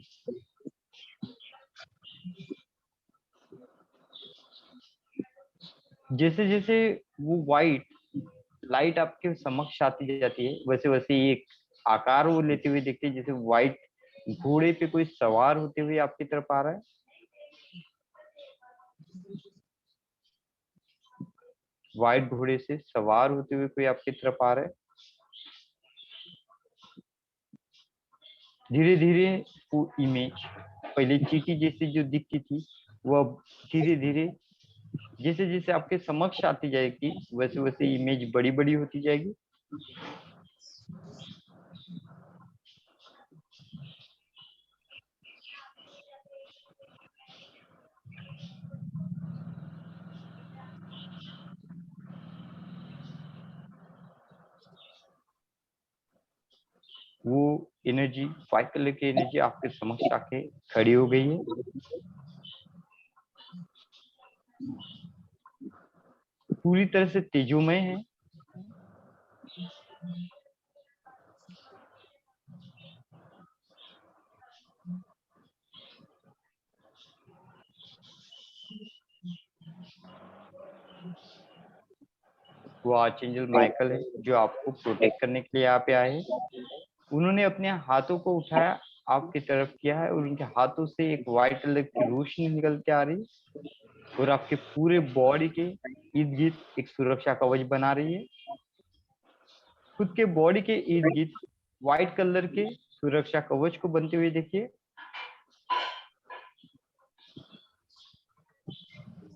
Speaker 1: जैसे जैसे वो व्हाइट लाइट आपके समक्ष आती जाती है, वैसे वैसे एक आकार वो लेते हुए दिखते हैं, जैसे व्हाइट घोड़े पे कोई सवार होते हुए आपकी तरफ आ रहा है। व्हाइट घोड़े से सवार होते हुए कोई आपकी तरफ आ रहा है। धीरे धीरे वो इमेज पहले चींटी जैसी जो दिखती थी, वो अब धीरे धीरे जैसे जैसे आपके समक्ष आती जाएगी, वैसे वैसे इमेज बड़ी बड़ी होती जाएगी। वो एनर्जी, व्हाइट कलर की एनर्जी आपके समक्ष आके खड़ी हो गई है। पूरी तरह से तेजोमय है। वो आर्चएंजल माइकल है जो आपको प्रोटेक्ट करने के लिए यहाँ पे आए हैं। उन्होंने अपने हाथों को उठाया, आपकी तरफ किया है, और उनके हाथों से एक व्हाइट कलर की रोशनी निकल के आ रही है और आपके पूरे बॉडी के इर्द गिर्द एक सुरक्षा कवच बना रही है। खुद के बॉडी के इर्द गिर्द व्हाइट कलर के सुरक्षा कवच को बनते हुए देखिए।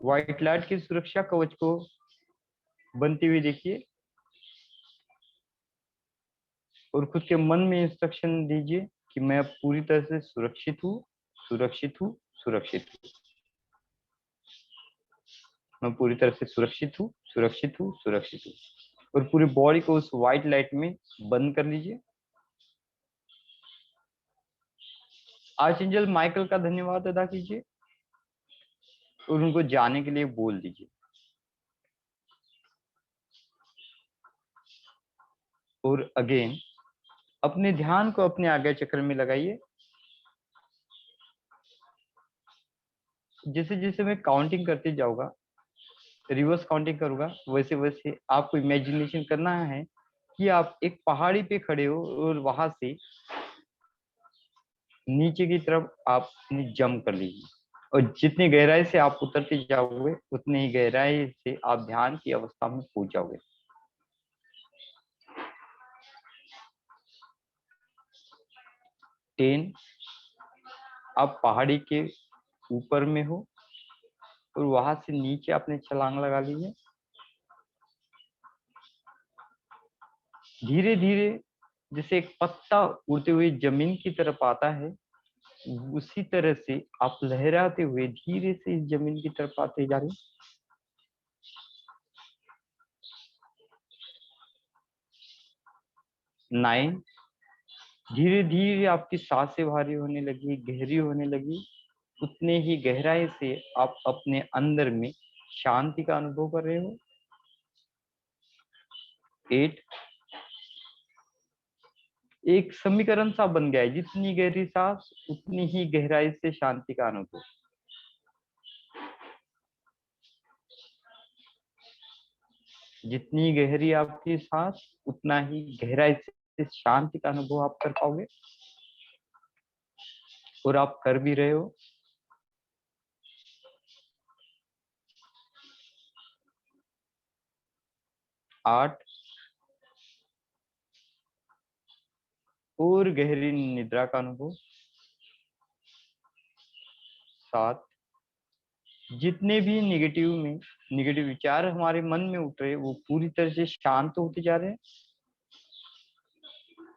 Speaker 1: व्हाइट लाइट के सुरक्षा कवच को बनते हुए देखिए और खुद के मन में इंस्ट्रक्शन दीजिए कि मैं अब पूरी तरह से सुरक्षित हूँ, सुरक्षित हूँ, सुरक्षित हूँ। मैं पूरी तरह से सुरक्षित हूँ, सुरक्षित हूँ, सुरक्षित हूँ। और पूरी बॉडी को उस व्हाइट लाइट में बंद कर लीजिए। आर्चएंजल माइकल का धन्यवाद अदा कीजिए और उनको जाने के लिए बोल दीजिए। और अगेन अपने ध्यान को अपने आज्ञा चक्र में लगाइए। जैसे जैसे मैं काउंटिंग करते जाऊंगा, रिवर्स काउंटिंग करूंगा, वैसे वैसे आपको इमेजिनेशन करना है कि आप एक पहाड़ी पे खड़े हो और वहां से नीचे की तरफ आप जंप कर लीजिए और जितनी गहराई से आप उतरते जाओगे उतनी ही गहराई से आप ध्यान की अवस्था में पहुंच जाओगे। टेन, आप पहाड़ी के ऊपर में हो और वहां से नीचे आपने छलांग लगा ली है। धीरे धीरे जैसे एक पत्ता उड़ते हुए जमीन की तरफ आता है, उसी तरह से आप लहराते हुए धीरे से इस जमीन की तरफ आते जा रहे हैं। 9, धीरे धीरे आपकी सांसें भारी होने लगी, गहरी होने लगी। उतने ही गहराई से आप अपने अंदर में शांति का अनुभव कर रहे हो। 8, एक समीकरण सा बन गया है, जितनी गहरी सांस उतनी ही गहराई से शांति का अनुभव। जितनी गहरी आपकी सांस उतना ही गहराई से शांति का अनुभव आप कर पाओगे। और आप कर भी रहे हो। आठ, और गहरी निद्रा का अनुभव। 7, जितने भी नेगेटिव विचार हमारे मन में उठ रहे वो पूरी तरह से शांत होते जा रहे हैं।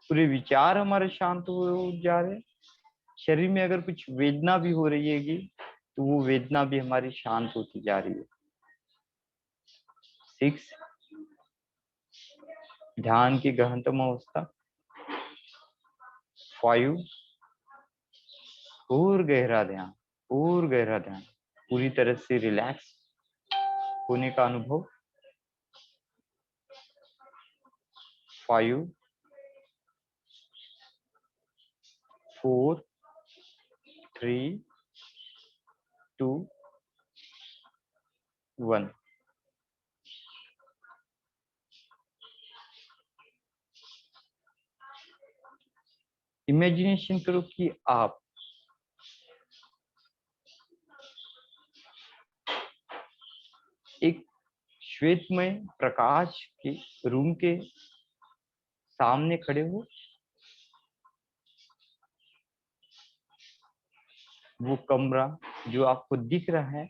Speaker 1: पूरे विचार हमारे शांत हो जा रहे हैं। शरीर में अगर कुछ वेदना भी हो रही है तो वो वेदना भी हमारी शांत होती जा रही है। 6, ध्यान की गहनतम अवस्था। 5, और गहरा ध्यान, पूरी तरह से रिलैक्स होने का अनुभव। 5, 4, 3, 2, 1। इमेजिनेशन करो कि आप एक श्वेतमय प्रकाश के रूम के सामने खड़े हो। वो कमरा जो आपको दिख रहा है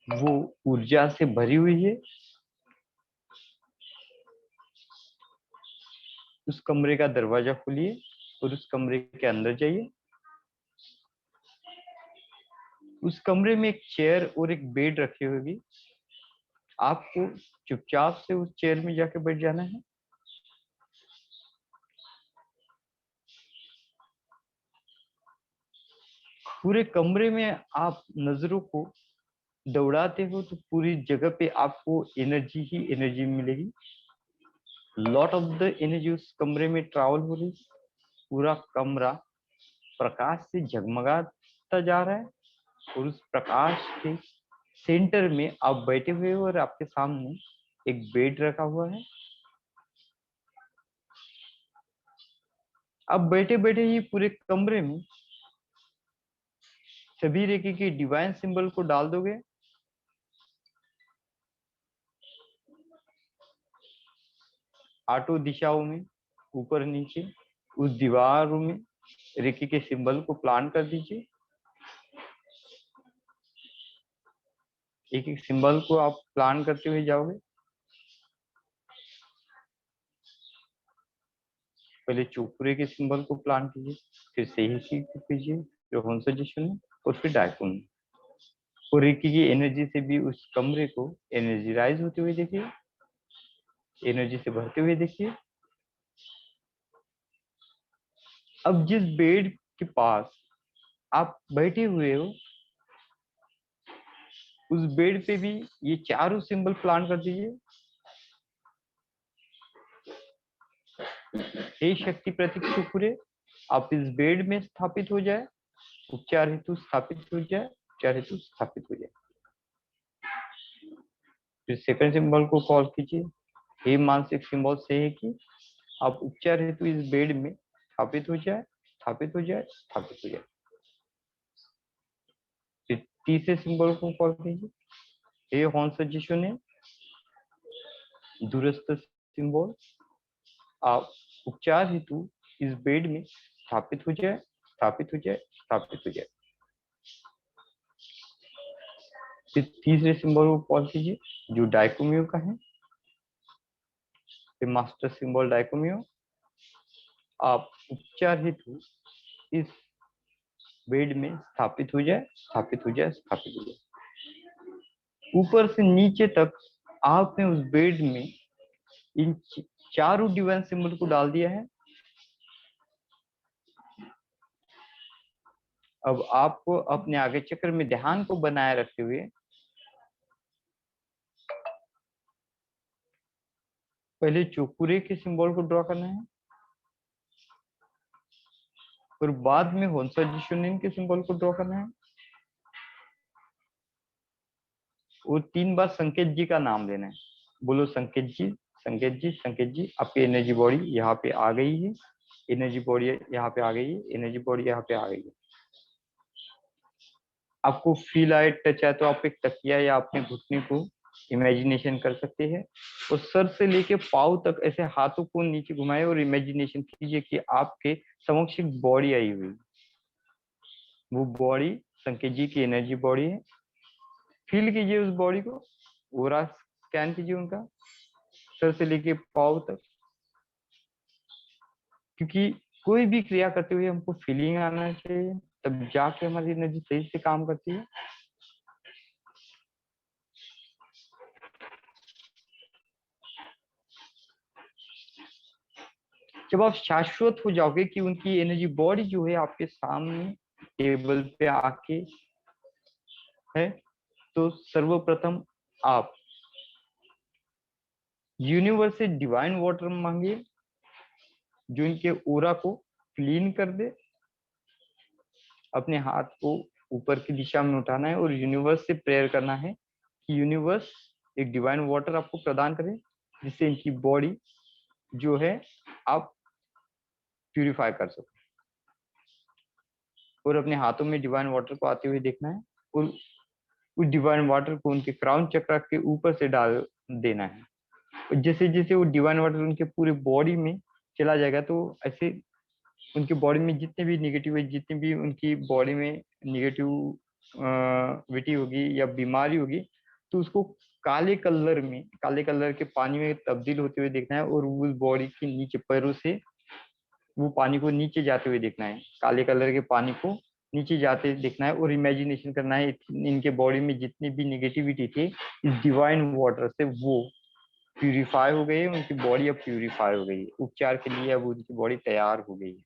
Speaker 1: वो ऊर्जा से भरी हुई है। उस कमरे का दरवाजा खोलिए और उस कमरे के अंदर जाइए। उस कमरे में एक चेयर और एक बेड रखी होगी। आपको चुपचाप से उस चेयर में जाके बैठ जाना है। पूरे कमरे में आप नजरों को दौड़ाते हो तो पूरी जगह पे आपको एनर्जी ही एनर्जी मिलेगी। लॉट ऑफ द एनर्जी उस कमरे में ट्रैवल हो रही। पूरा कमरा प्रकाश से झगमगाता जा रहा है और उस प्रकाश के सेंटर में आप बैठे हुए हो और आपके सामने एक बेड रखा हुआ है। अब बैठे बैठे ही पूरे कमरे में सभी रेखी के डिवाइन सिंबल को डाल दोगे। आठों दिशाओं में, ऊपर नीचे, उस दीवारों में रेखी के सिंबल को प्लांट कर दीजिए। एक एक सिंबल को आप प्लान करते हुए जाओगे। पहले चोपुरे के सिंबल को प्लान कीजिए, फिर सेही को कीजिए, फिर होंसजिशन और फिर डायकुन। और रेकी की एनर्जी से भी उस कमरे को एनर्जीराइज होते हुए देखिए, एनर्जी से भरते हुए देखिए। अब जिस बेड के पास आप बैठे हुए हो उस बेड पे भी ये चारों सिंबल प्लान कर दीजिए। हे शक्ति प्रतीक चुपुरे, आप इस बेड में स्थापित हो जाए, उपचार हेतु स्थापित हो जाए, उपचार हेतु स्थापित हो जाए। फिर सेकंड सिंबल को कॉल कीजिए। हे मानसिक सिंबल से है कि आप उपचार हेतु इस बेड में स्थापित हो जाए, स्थापित हो जाए, स्थापित हो जाए। फिर तीसरे सिंबल को कॉल कीजिए। हे हॉन्सजिशु ने दूरस्थ सिंबल, आप उपचार हेतु इस बेड में स्थापित हो जाए, स्थापित हो जाए, स्थापित हो जाए। फिर तीसरे सिंबल को कॉल कीजिए जो डाइकोमियो का है। फिर मास्टर सिंबल डाइकोमियो, आप उपचार हेतु इस बेड में स्थापित हो जाए, स्थापित हो जाए, स्थापित हो जाए। ऊपर से नीचे तक आपने उस बेड में इन चारों डिवाइन सिंबल को डाल दिया है। अब आपको अपने आगे चक्र में ध्यान को बनाए रखते हुए पहले चोपुरे के सिंबल को ड्रॉ करना है और बाद में होंसजिशुनिन के सिंबल को ड्रॉ करना है और 3 बार संकेत जी का नाम लेना है। बोलो संकेत जी, संकेत जी, संकेत जी। आपकी एनर्जी बॉडी यहाँ पे आ गई है। एनर्जी बॉडी यहाँ पे आ गई है, एनर्जी बॉडी यहाँ पे आ गई है। आपको फील आए, टच आए तो आप एक तकिया या अपने घुटने को इमेजिनेशन कर सकते हैं और सर से लेके पाँव तक ऐसे हाथों को नीचे घुमाए और इमेजिनेशन कीजिए कि आपके समक्ष एक बॉडी आई हुई। वो बॉडी संकेत जी की एनर्जी बॉडी है। फील कीजिए उस बॉडी को, पूरा स्कैन कीजिए उनका सर से लेके पाँव तक, क्योंकि कोई भी क्रिया करते हुए हमको फीलिंग आना चाहिए, तब जाके हमारी एनर्जी सही से काम करती है। जब आप शाश्वत हो जाओगे कि उनकी एनर्जी बॉडी जो है आपके सामने टेबल पे आके है, तो सर्वप्रथम आप यूनिवर्स से डिवाइन वाटर मांगिए जो इनके ओरा को क्लीन कर दे। अपने हाथ को ऊपर की दिशा में उठाना है और यूनिवर्स से प्रेयर करना है कि यूनिवर्स एक डिवाइन वाटर आपको प्रदान करे जिससे इनकी बॉडी जो है आप प्यूरिफाई कर सको। और अपने हाथों में डिवाइन वाटर को आते हुए देखना है और उस डिवाइन वाटर को उनके क्राउन चक्र के ऊपर से डाल देना है। और जैसे जैसे वो डिवाइन वाटर उनके पूरे बॉडी में चला जाएगा तो ऐसे उनकी बॉडी में जितने भी निगेटिव है, जितनी भी उनकी बॉडी में निगेटिविटी होगी या बीमारी होगी, तो उसको काले कलर के पानी में तब्दील होते हुए देखना है और उस बॉडी के नीचे पैरों से वो पानी को नीचे जाते हुए देखना है। काले कलर के पानी को नीचे जाते देखना है और इमेजिनेशन करना है इनके बॉडी में जितनी भी निगेटिविटी थी इस डिवाइन वाटर से वो प्यूरिफाई हो गई है। उनकी बॉडी अब प्यूरिफाई हो गई है, उपचार के लिए अब उनकी बॉडी तैयार हो गई है।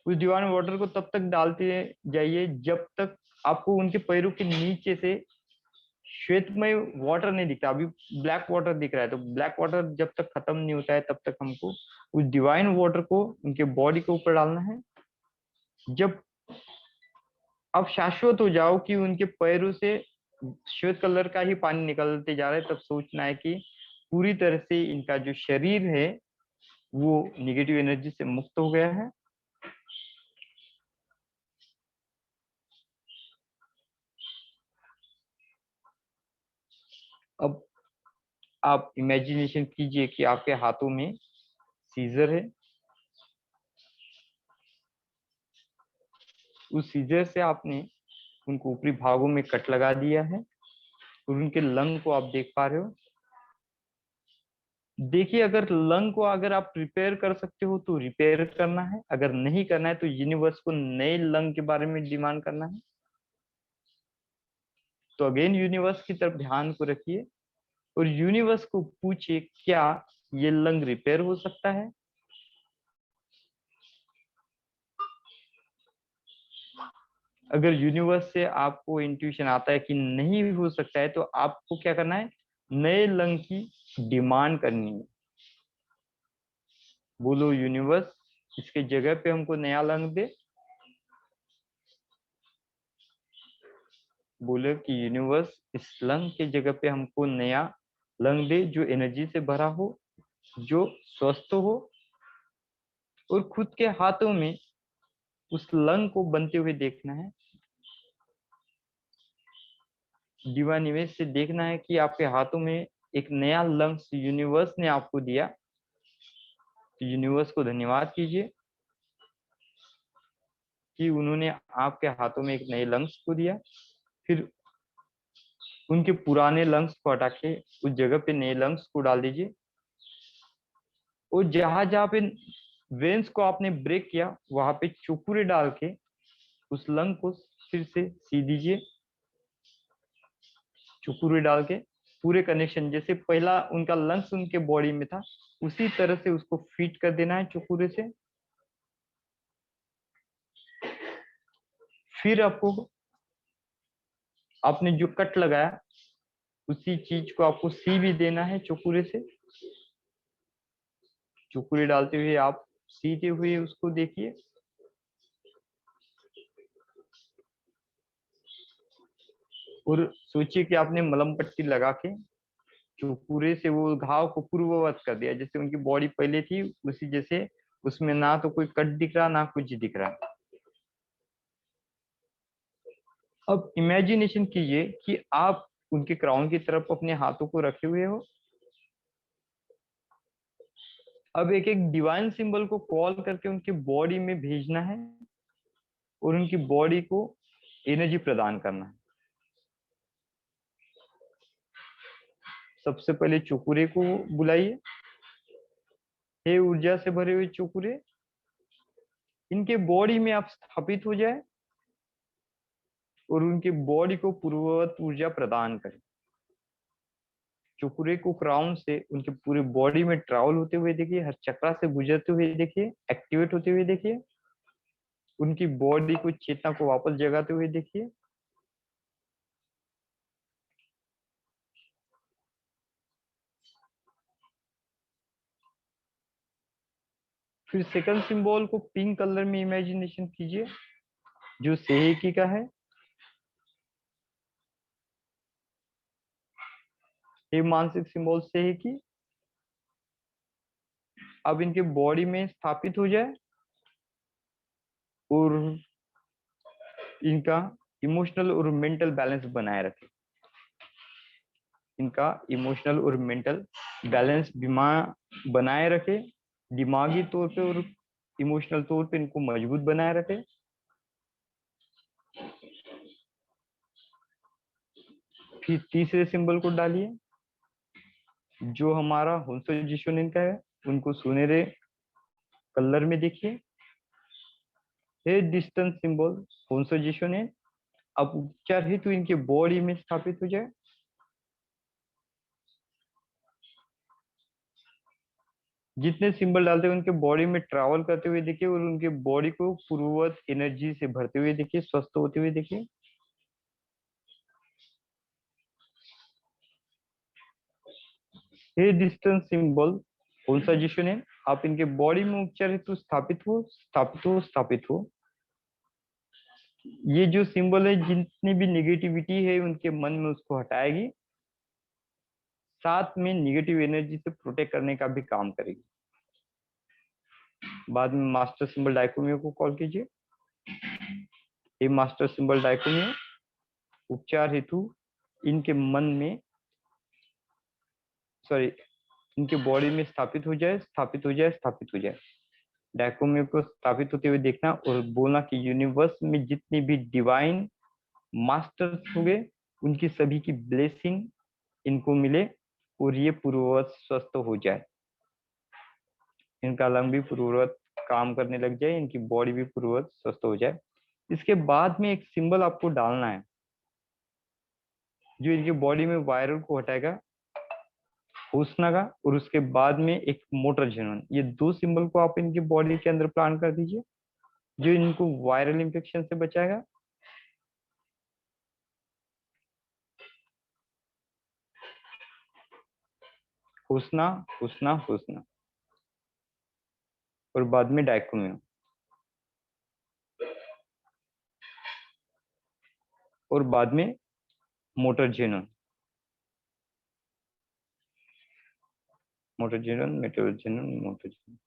Speaker 1: उस डिवाइन वाटर को तब तक डालते जाइए जब तक आपको उनके पैरों के नीचे से श्वेतमय वाटर नहीं दिखता। अभी ब्लैक वाटर दिख रहा है, तो ब्लैक वाटर जब तक खत्म नहीं होता है तब तक हमको उस डिवाइन वाटर को उनके बॉडी के ऊपर डालना है। जब आप शाश्वत हो जाओ कि उनके पैरों से श्वेत कलर का ही पानी निकलते जा रहा है, तब सोचना है कि पूरी तरह से इनका जो शरीर है वो निगेटिव एनर्जी से मुक्त हो गया है। अब आप इमेजिनेशन कीजिए कि आपके हाथों में सीजर है। उस सीजर से आपने उनको ऊपरी भागों में कट लगा दिया है और उनके लंग को आप देख पा रहे हो। देखिए, अगर लंग को अगर आप रिपेयर कर सकते हो तो रिपेयर करना है, अगर नहीं करना है तो यूनिवर्स को नए लंग के बारे में डिमांड करना है। तो अगेन यूनिवर्स की तरफ ध्यान को रखिए और यूनिवर्स को पूछिए क्या ये लंग रिपेयर हो सकता है। अगर यूनिवर्स से आपको इंट्यूशन आता है कि नहीं हो सकता है तो आपको क्या करना है, नए लंग की डिमांड करनी है। बोलो यूनिवर्स इसके जगह पे हमको नया लंग दे। बोले कि यूनिवर्स इस लंग के जगह पे हमको नया लंग दे जो एनर्जी से भरा हो, जो स्वस्थ हो। और खुद के हाथों में उस लंग को बनते हुए देखना है। डिवाइन निवेश से देखना है कि आपके हाथों में एक नया लंग्स यूनिवर्स ने आपको दिया। तो यूनिवर्स को धन्यवाद कीजिए कि उन्होंने आपके हाथों में एक नए लंग्स को दिया। फिर उनके पुराने लंग्स को हटा के उस जगह पे नए लंग्स को डाल दीजिए और जहां जहां पे वेन्स को आपने ब्रेक किया वहां पे चुकुरे डाल के उस लंग को फिर से सी दीजिए। चुकुरे डाल के पूरे कनेक्शन जैसे पहला उनका लंग्स उनके बॉडी में था उसी तरह से उसको फिट कर देना है चुकुरे से। फिर आपको आपने जो कट लगाया उसी चीज को आपको सी भी देना है चुकुरे से। चुकुरे डालते हुए आप सीते हुए उसको देखिए। और सोचिए कि आपने मलम पट्टी लगा के चुकुरे से वो घाव को पूर्ववत कर दिया, जैसे उनकी बॉडी पहले थी उसी जैसे उसमें ना तो कोई कट दिख रहा ना कुछ दिख रहा। अब इमेजिनेशन कीजिए कि आप उनके क्राउन की तरफ अपने हाथों को रखे हुए हो। अब एक एक डिवाइन सिंबल को कॉल करके उनके बॉडी में भेजना है और उनकी बॉडी को एनर्जी प्रदान करना है। सबसे पहले चुकुरे को बुलाइए। हे ऊर्जा से भरे हुए चुकुरे, इनके बॉडी में आप स्थापित हो जाए और उनकी बॉडी को पूर्ववत ऊर्जा प्रदान करें। चुकुरे को क्राउन से उनके पूरे बॉडी में ट्रैवल होते हुए देखिए, हर चक्रा से गुजरते हुए देखिए, एक्टिवेट होते हुए देखिए। उनकी बॉडी को, चेतना को वापस जगाते हुए देखिए। फिर सेकंड सिंबल को पिंक कलर में इमेजिनेशन कीजिए, जो सेहेकी का है। ये मानसिक सिंबल सेहेकी अब इनके बॉडी में स्थापित हो जाए और इनका इमोशनल और मेंटल बैलेंस बनाए रखे। इनका इमोशनल और मेंटल बैलेंस बनाए रखे, दिमागी तौर पे और इमोशनल तौर पे इनको मजबूत बनाए रखे। फिर तीसरे सिंबल को डालिए, जो हमारा हुंसो जिशोनिन का है। उनको सुनहरे कलर में देखिए। हे डिस्टेंस सिंबल हुंसो जिशोनिन अब उपचार हेतु इनके बॉडी में स्थापित हो जाए। जितने सिंबल डालते हैं उनके बॉडी में ट्रैवल करते हुए देखिए और उनके बॉडी को पूर्ववत एनर्जी से भरते हुए देखिए, स्वस्थ होते हुए देखिए। हे डिस्टेंस सिंबल कौन सा जिशन है, आप इनके बॉडी में उपचार हेतु स्थापित हो, स्थापित हो, स्थापित हो। ये जो सिंबल है जितनी भी निगेटिविटी है उनके मन में उसको हटाएगी, साथ में निगेटिव एनर्जी से प्रोटेक्ट करने का भी काम करेगी। बाद में मास्टर सिंबल डाइकोमियो को कॉल कीजिए। ये मास्टर सिंबल डाइकोमियो उपचार हेतु इनके मन में, सॉरी, इनके बॉडी में स्थापित हो जाए, स्थापित हो जाए, स्थापित हो जाए। डायकोमियो को स्थापित होते हुए देखना और बोलना कि यूनिवर्स में जितने भी डिवाइन मास्टर्स होंगे उनकी सभी की ब्लेसिंग इनको मिले और ये पूर्ववत स्वस्थ हो जाए। इनका लंग भी पूर्ववत काम करने लग जाए, इनकी बॉडी भी पूर्ववत स्वस्थ हो जाए। इसके बाद में एक सिंबल आपको डालना है जो इनकी बॉडी में वायरल को हटाएगा, हुस्ना का, और उसके बाद में एक मोटर जेनोन। ये दो सिंबल को आप इनकी बॉडी के अंदर प्लांट कर दीजिए जो इनको वायरल इंफेक्शन से बचाएगा। हुस्ना, हुस्ना, हुस्ना, और बाद में डाइकोमियो, और बाद में मोटर जेनोन, मोटर जेनोन, मेटर जेनोन, मोटर जेनोन,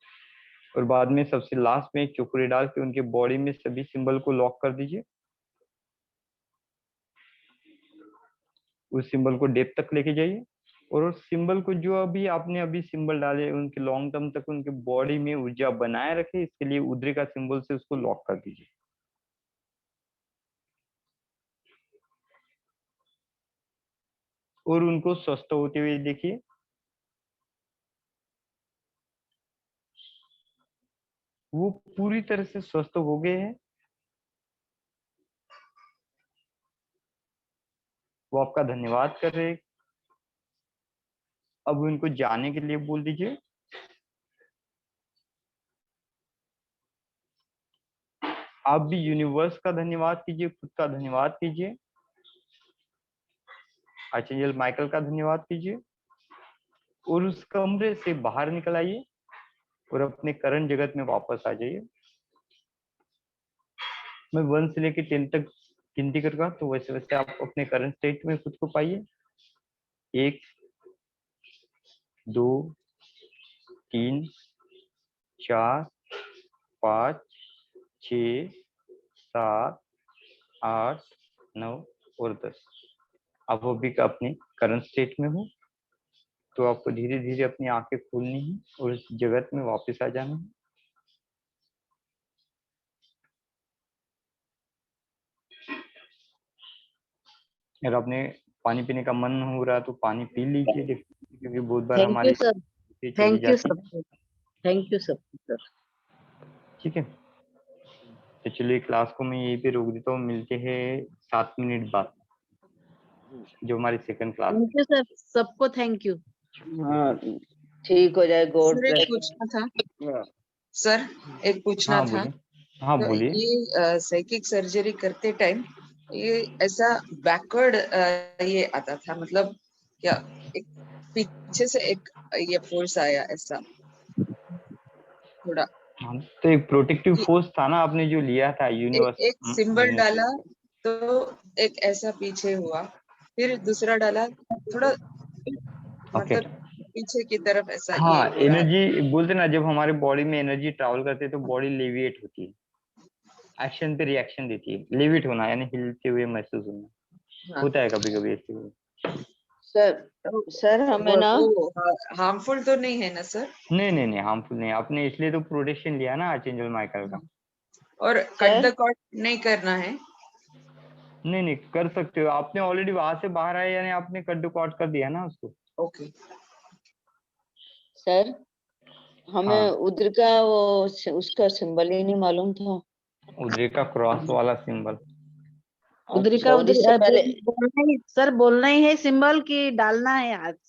Speaker 1: और बाद में सबसे लास्ट में एक चुकुरे डाल के उनके बॉडी में सभी सिंबल को लॉक कर दीजिए। उस सिंबल को डेप्थ तक लेके जाइए और उस सिंबल को, जो अभी सिंबल डाले, उनके लॉन्ग टर्म तक उनके बॉडी में ऊर्जा बनाए रखे। इसके लिए उद्रे का सिंबल से उसको लॉक कर दीजिए। और उनको स्वस्थ होते हुए देखिए। वो पूरी तरह से स्वस्थ हो गए हैं। वो आपका धन्यवाद कर रहे हैं। अब उनको जाने के लिए बोल दीजिए। आप भी यूनिवर्स का धन्यवाद कीजिए, खुद का धन्यवाद कीजिए, आर्चेंजल माइकल का धन्यवाद कीजिए और उस कमरे से बाहर निकल आइए और अपने करंट जगत में वापस आ जाइए। मैं 1 से लेकर 10 तक गिनती करूंगा, तो वैसे वैसे आप अपने करंट स्टेट में खुद को पाइए। 1, 2, 3, 4, 5, 6, 7, 8, 9 और 10। अब वो भी अपनी करंट स्टेट में हो, तो आपको धीरे धीरे अपनी आंखें खोलनी है और उस जगत में वापस आ जाना है। अगर आपने पानी पीने का मन हो रहा है तो पानी पी लीजिए, क्योंकि बहुत बार
Speaker 3: थैंक
Speaker 1: हमारी
Speaker 3: यू सर,
Speaker 1: चली
Speaker 3: थैंक यू
Speaker 1: जाती है।
Speaker 3: Sir, thank you sir.
Speaker 1: ठीक है, तो चलिए क्लास को मैं यहीं पे रोक देता हूँ, मिलते हैं 7 मिनट बाद, जो हमारी second class
Speaker 3: thank you sir, सबको थैंक यू।
Speaker 2: हाँ, ठीक हो जाए, गॉड
Speaker 4: सर एक
Speaker 2: ब्लेस।
Speaker 4: पूछना था सर, एक पूछना
Speaker 1: हाँ
Speaker 4: था।
Speaker 1: बोलिए, हाँ
Speaker 4: तो
Speaker 1: बोलिए।
Speaker 4: ये साइकिक सर्जरी करते टाइम ये ऐसा बैकवर्ड ये आता था, मतलब क्या एक पीछे से एक ये फोर्स आया ऐसा थोड़ा,
Speaker 1: हाँ, तो एक प्रोटेक्टिव
Speaker 4: कि
Speaker 1: फोर्स था ना आपने जो लिया था यूनिवर्स
Speaker 4: एक सिंबल डाला तो एक ऐसा पीछे हुआ, फिर दूसरा डाला थोड़ा,
Speaker 1: ओके।
Speaker 4: मतलब पीछे की तरफ ऐसा ये
Speaker 1: हाँ,
Speaker 4: हो रहा है।
Speaker 1: एनर्जी बोलते ना, जब हमारे बॉडी में एनर्जी ट्रैवल करती है तो बॉडी लेविएट होती है, एक्शन पे रिएक्शन देती है। लेविट होना यानी हिलते हुए महसूस होना,
Speaker 4: हाँ,
Speaker 1: होता है कभी कभी ऐसे।
Speaker 2: सर हमें ना,
Speaker 4: वो हार्मफुल तो नहीं है ना सर?
Speaker 1: नहीं नहीं नहीं, हार्मफुल नहीं, आपने इसलिए तो प्रोटेक्शन लिया ना आर्चेंजल माइकल का।
Speaker 4: और कट द कॉर्ड नहीं करना है?
Speaker 1: नहीं नहीं, कर सकते हो, आपने ऑलरेडी वहां से बाहर आए, यानी आपने कट कॉट कर दिया ना उसको।
Speaker 4: ओके।
Speaker 2: सर हमें
Speaker 1: हाँ,
Speaker 2: उधर का वो उसका सिंबल ही नहीं मालूम था।
Speaker 1: उधर का क्रॉस वाला सिंबल।
Speaker 3: उधर
Speaker 2: अच्छा,
Speaker 3: का
Speaker 2: और
Speaker 3: उधर
Speaker 2: इससे पहले
Speaker 3: बोलना ही सर, बोलना ही है सिंबल की डालना है हाथ से?